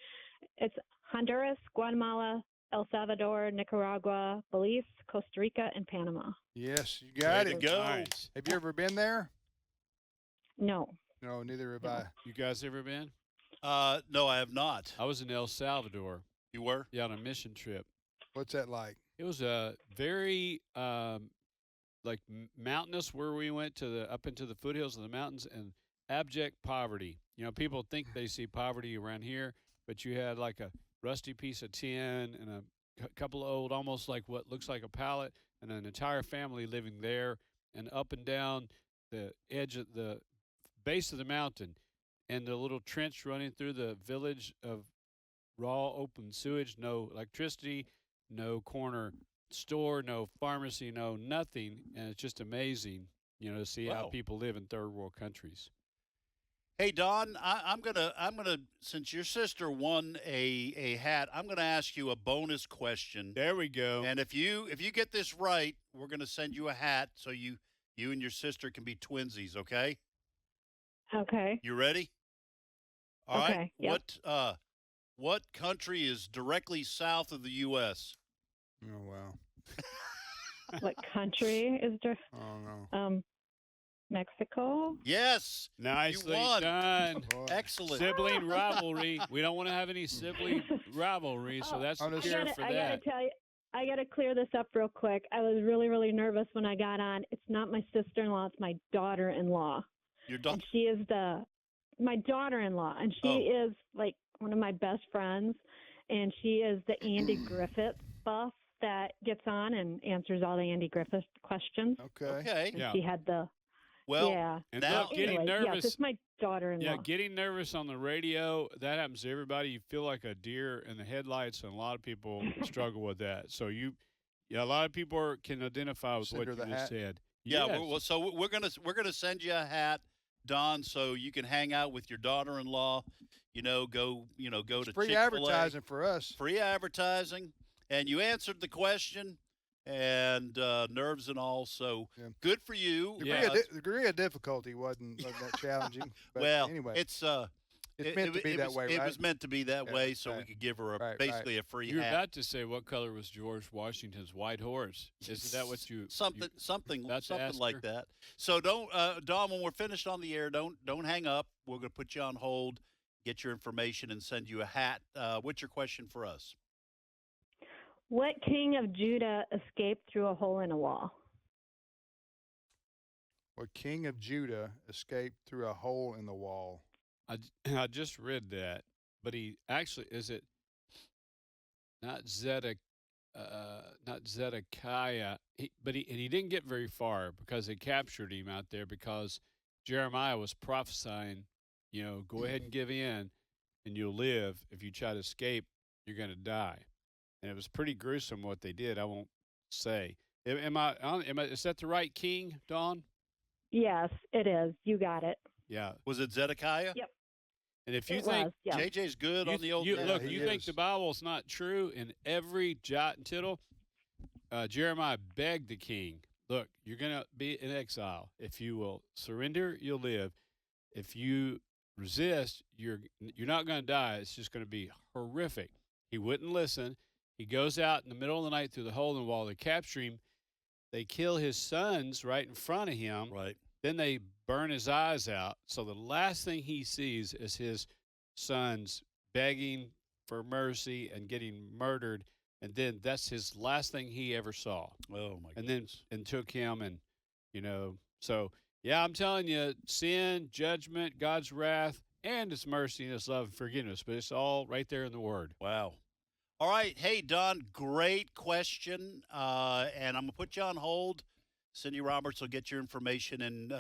It's Honduras, Guatemala, El Salvador, Nicaragua, Belize, Costa Rica, and Panama. Yes, you got Way it. to go. Nice. Have you ever been there? No. No, neither have I. You guys ever been? No, I have not. I was in El Salvador. You were? Yeah, on a mission trip. What's that like? It was a very mountainous where we went up into the foothills of the mountains and abject poverty. You know, people think they see poverty around here, but you had like a rusty piece of tin and a couple of old, almost like what looks like a pallet, and an entire family living there, and up and down the edge of the base of the mountain, and the little trench running through the village of raw open sewage, no electricity, no corner store, no pharmacy, no nothing, and it's just amazing, to see how people live in third world countries. Hey Don, I'm gonna since your sister won a hat, I'm gonna ask you a bonus question. There we go. And if you get this right, we're gonna send you a hat so you and your sister can be twinsies. Okay? Okay. You ready? All right. Okay. Yep. What country is directly south of the U.S.? Oh wow. What country is there? Oh no. Mexico. Yes. Nicely you won. done. Excellent. Sibling rivalry. We don't want to have any sibling rivalry, so that's the cure for I that. gotta tell you, I gotta clear this up real quick. I was really, really nervous when I got on. It's not my sister-in-law; it's my daughter-in-law. Your daughter. And she is my daughter-in-law, and she is like one of my best friends, and she is the Andy Griffith buff that gets on and answers all the Andy Griffith questions. Okay. And she had the. Well, yeah. And now, look, getting Anyway, nervous. it's my daughter-in-law. Yeah, getting nervous on the radio, that happens to everybody. You feel like a deer in the headlights, and a lot of people struggle with that. So a lot of people can identify with what you just said. Yeah, Yes. well, so we're gonna send you a hat, Don, so you can hang out with your daughter-in-law. Go to Free Chick-fil-A. advertising for us. Free advertising, and you answered the question, and nerves and all. So good for you. Degree of difficulty wasn't that challenging. But well, anyway, it's meant to be that way, right? It was meant to be that Yeah, way, so we right. could give her basically a free You're hat. about to say what color was George Washington's white horse? Isn't that what you something about to ask like her? that? So don't Don, when we're finished on the air, don't hang up. We're going to put you on hold, get your information, and send you a hat. What's your question for us? What king of Judah escaped through a hole in a wall? What king of Judah escaped through a hole in the wall? I just read that, but he actually is it not Zedekiah, but he didn't get very far because they captured him out there because Jeremiah was prophesying, go ahead and give in and you'll live. If you try to escape, you're going to die. And it was pretty gruesome what they did. I won't say. Is that the right king, Dawn? Yes, it is. You got it. Yeah. Was it Zedekiah? Yep. And if you It think was, yeah. JJ's good on the old look, you think the Bible's not true in every jot and tittle? Jeremiah begged the king, look, you're going to be in exile. If you will surrender, you'll live. If you resist, you're not going to die. It's just going to be horrific. He wouldn't listen. He goes out in the middle of the night through the hole in the wall. They capture him. They kill his sons right in front of him. Right. Then they burn his eyes out. So the last thing he sees is his sons begging for mercy and getting murdered. And then that's his last thing he ever saw. Oh, my And goodness. then took him and, so, yeah, I'm telling you, sin, judgment, God's wrath, and his mercy and his love and forgiveness. But it's all right there in the Word. Wow. All right. Hey, Don, great question. And I'm going to put you on hold. Cindy Roberts will get your information, and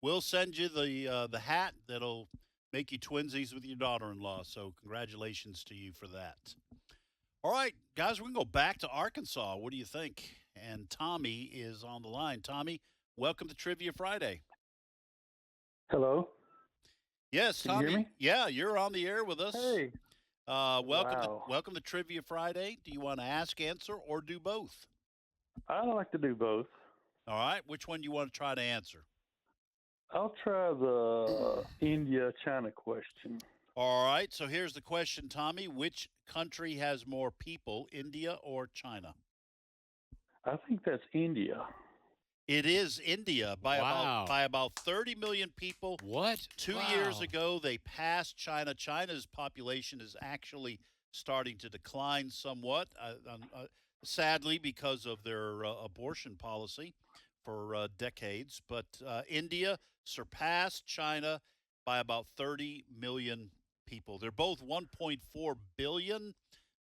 we'll send you the hat that'll make you twinsies with your daughter-in-law. So congratulations to you for that. All right, guys, we're going to go back to Arkansas. What do you think? And Tommy is on the line. Tommy, welcome to Trivia Friday. Hello. Yes, Can you Tommy. hear me? Yeah, you're on the air with us. Hey. Welcome to Trivia Friday. Do you want to ask, answer, or do both? I like to do both. All right. Which one do you want to try to answer? I'll try the India-China question. All right. So here's the question, Tommy. Which country has more people, India or China? I think that's India. It is India by about 30 million people. What? 2 years ago, they passed China. China's population is actually starting to decline somewhat, sadly, because of their abortion policy for decades. But India surpassed China by about 30 million people. They're both 1.4 billion,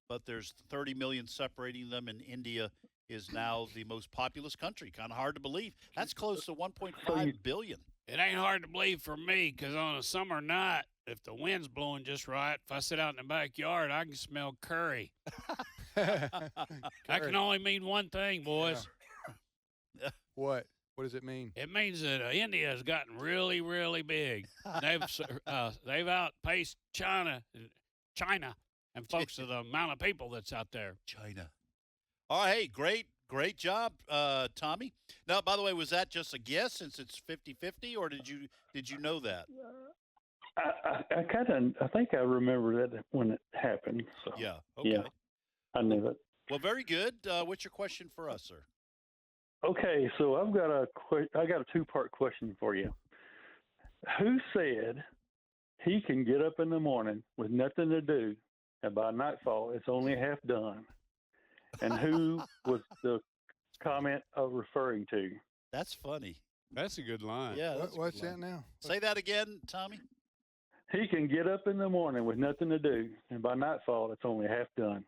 but there's 30 million separating them, and India is now the most populous country. Kind of hard to believe. That's close to 1.5 billion. It ain't hard to believe for me, because on a summer night, if the wind's blowing just right, if I sit out in the backyard, I can smell curry. That can only mean one thing, boys. Yeah. What? What does it mean? It means that India has gotten really, really big. They've outpaced China, and folks, to the amount of people that's out there. China. All right, hey, great job, Tommy. Now, by the way, was that just a guess since it's 50-50, or did you know that? I think I remember that when it happened. So yeah. Okay. Yeah, I knew it. Well, very good. What's your question for us, sir? Okay, so I got a two-part question for you. Who said he can get up in the morning with nothing to do, and by nightfall it's only half done? And who was the comment of referring to? That's funny. That's a good line. Yeah. What's that now? Say that again, Tommy. He can get up in the morning with nothing to do, and by nightfall it's only half done.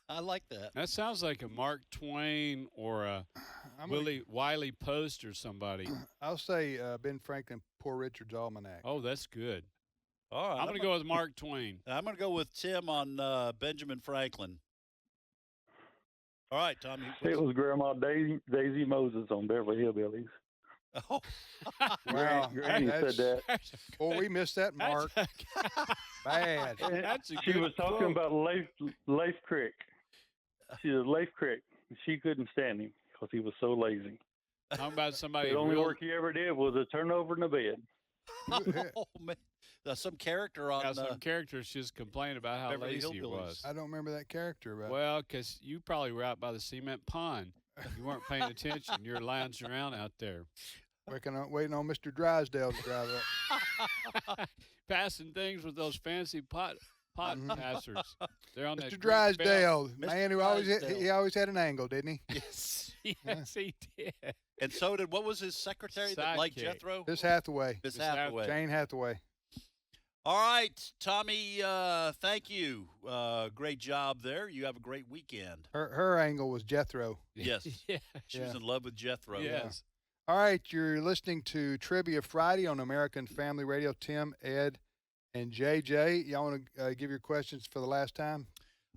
I like that. That sounds like a Mark Twain or a Wiley Post or somebody. I'll say Ben Franklin, Poor Richard's Almanac. Oh, that's good. All right. I'm going to go with Mark Twain. I'm going to go with Tim on Benjamin Franklin. All right, Tommy. It was Grandma Daisy Moses on Beverly Hillbillies. Oh, wow. Granny said that. Oh, we missed that, Mark. Bad. She was talking about Leif Crick. She was Leif Crick. She couldn't stand him because he was so lazy. How about somebody? The only work he ever did was a turnover in the bed. Oh, man. Some character on some characters just complained about how Beverly lazy he Hillbillies. was. I don't remember that character. But Well, because you probably were out by the cement pond. You weren't paying attention. You were lounging around out there. Waiting on Mr. Drysdale to drive up. Passing things with those fancy pot passers. They're on Mr. that Drysdale, Mr. man who always had an angle, didn't he? Yes. Yes, he did. And so did, what was his secretary that liked Jethro? Miss Hathaway. Miss Hathaway. Jane Hathaway. All right, Tommy, thank you. Great job there. You have a great weekend. Her angle was Jethro. Yes. Yeah. She was in love with Jethro. Yes. All right, you're listening to Trivia Friday on American Family Radio. Tim, Ed, and JJ. Y'all want to give your questions for the last time?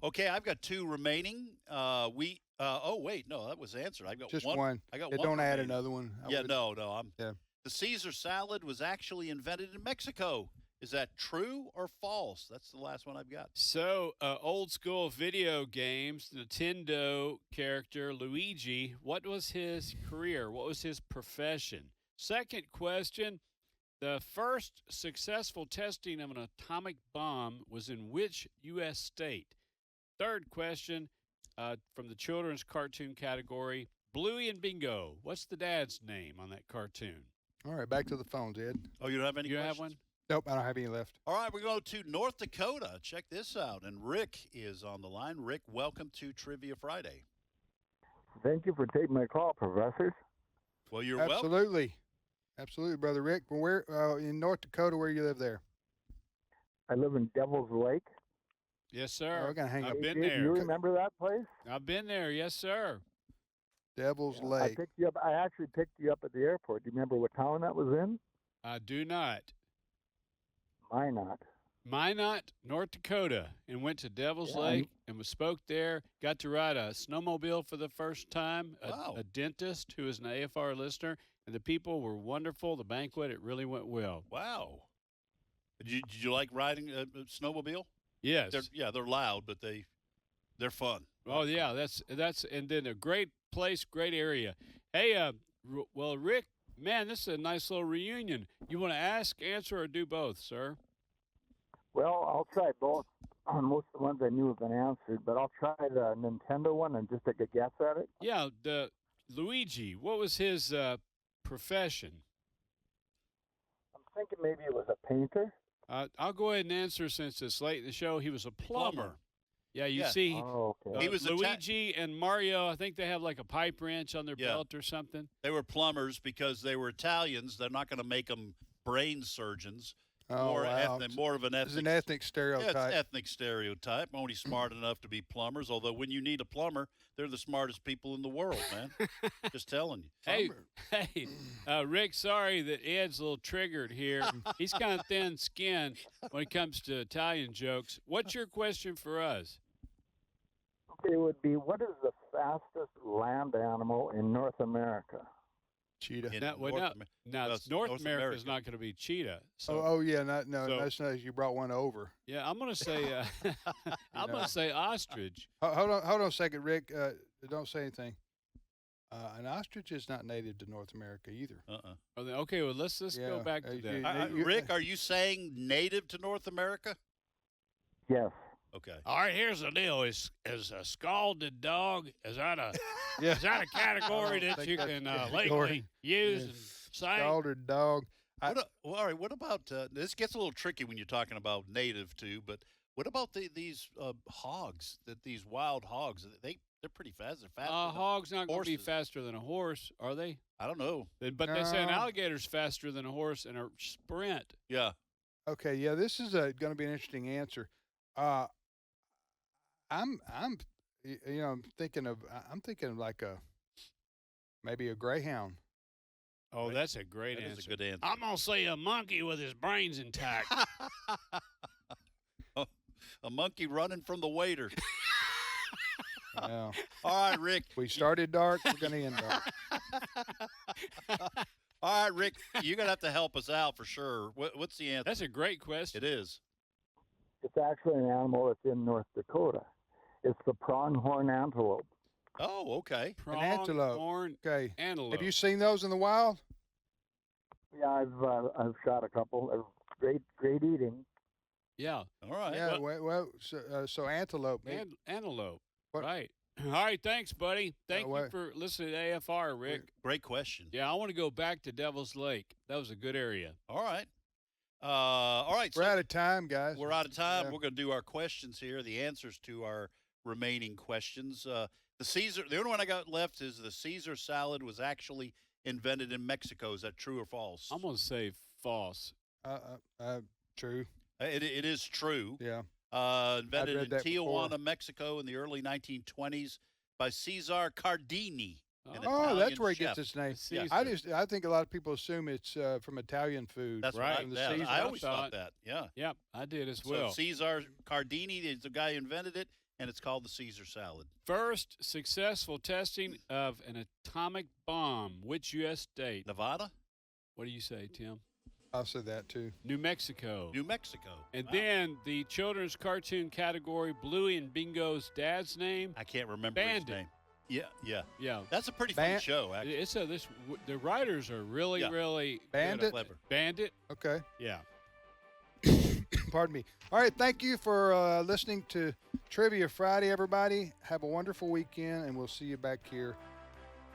Okay, I've got two remaining. Oh wait, no, that was answered. I've got just one. I got one. Don't add remaining. another one. The Caesar salad was actually invented in Mexico. Is that true or false? That's the last one I've got. So, old school video games, Nintendo character Luigi, what was his career? What was his profession? Second question, the first successful testing of an atomic bomb was in which U.S. state? Third question, from the children's cartoon category, Bluey and Bingo. What's the dad's name on that cartoon? All right, back to the phones, Ed. Oh, you don't have any You questions? have one? Nope, I don't have any left. All right, we go to North Dakota. Check this out. And Rick is on the line. Rick, welcome to Trivia Friday. Thank you for taking my call, professors. Well, you're welcome. Absolutely, Brother Rick. Well, where in North Dakota, where you live there? I live in Devil's Lake. Yes, sir. Oh, we're gonna hang I've up. been Do there. you remember that place? I've been there. Yes, sir. Devil's Lake. I picked you up. I actually picked you up at the airport. Do you remember what town that was in? I do not. Minot, North Dakota, and went to Devil's Yeah, Lake and was spoke there. Got to ride a snowmobile for the first time. Wow. A dentist who is an AFR listener, and the people were wonderful. The banquet, it really went well. Wow. Did you like riding a snowmobile? Yes. They're loud, but they're fun. Oh yeah, that's and then a great place, great area. Hey, well, Rick, man, this is a nice little reunion. You want to ask, answer, or do both, sir? Well, I'll try both. Most of the ones I knew have been answered, but I'll try the Nintendo one and just take a guess at it. Yeah, the Luigi. What was his profession? I'm thinking maybe it was a painter. I'll go ahead and answer since it's late in the show. He was a plumber. Yeah, you Yeah. see, Oh, okay. He was Luigi and Mario. I think they have like a pipe wrench on their belt or something. They were plumbers because they were Italians. They're not going to make them brain surgeons. Oh, more wow. more of an ethnic. It's an ethnic stereotype. Yeah, it's ethnic stereotype. Only smart enough to be plumbers. Although when you need a plumber, they're the smartest people in the world, man. Just telling you. Hey, Rick, sorry that Ed's a little triggered here. He's kind of thin-skinned when it comes to Italian jokes. What's your question for us? Okay, it would be, what is the fastest land animal in North America? Cheetah. North America is not going to be cheetah. So, oh yeah, that's not. You brought one over. Yeah, I'm going to say I'm going to say ostrich. Hold on a second, Rick. Don't say anything. An ostrich is not native to North America either. Okay, well let's go back to that. Rick, are you saying native to North America? Yes. Okay. All right, here's the deal: is a scalded dog is that a category that you can legally use and say? Scalded dog. All right. What about this? Gets a little tricky when you're talking about native too. But what about these hogs? These wild hogs? They're pretty fast. They're fast. Hog's not going to be faster than a horse, are they? I don't know. But they say an alligator's faster than a horse in a sprint. Yeah. Okay. Yeah. This is going to be an interesting answer. I'm thinking of like maybe a greyhound. Oh, that's a great answer. That's a good answer. I'm gonna say a monkey with his brains intact. A monkey running from the waiter. Yeah. All right, Rick. We started dark. We're going to end dark. All right, Rick. You're going to have to help us out for sure. What's the answer? That's a great question. It is. It's actually an animal that's in North Dakota. It's the pronghorn antelope. Oh, okay. An antelope. Pronghorn Okay. antelope. Have you seen those in the wild? Yeah, I've shot a couple. They're great eating. Yeah. All right. Yeah. Well, so antelope. Antelope. Right. All right. Thanks, buddy. Thank you for listening to AFR, Rick. Great question. Yeah, I want to go back to Devil's Lake. That was a good area. All right. All right. We're out of time, guys. We're out of time. Yeah. We're going to do our questions here, the answers to our remaining questions. The only one I got left is the Caesar salad was actually invented in Mexico. Is that true or false? I'm going to say false. True. It is true. Yeah. Invented in Tijuana, before. Mexico in the early 1920s by Cesar Cardini. Oh, that's where he gets his name. Caesar. I think a lot of people assume it's from Italian food. That's right. right. Yeah, I always thought that. Yeah. Yep, I did as well. So Cesar Cardini is the guy who invented it, and it's called the Caesar salad. First successful testing of an atomic bomb. Which U.S. state? Nevada? What do you say, Tim? I'll say that too. New Mexico. New Mexico. And then the children's cartoon category, Bluey and Bingo's dad's name. I can't remember Bandit. his name. Yeah. That's a pretty Ban- fun show, actually. The writers are really Bandit. Clever. Bandit. Okay. Yeah. Pardon me. All right. Thank you for listening to Trivia Friday, everybody. Have a wonderful weekend, and we'll see you back here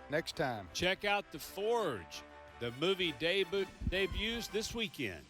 next time. Check out The Forge. The movie debuts this weekend.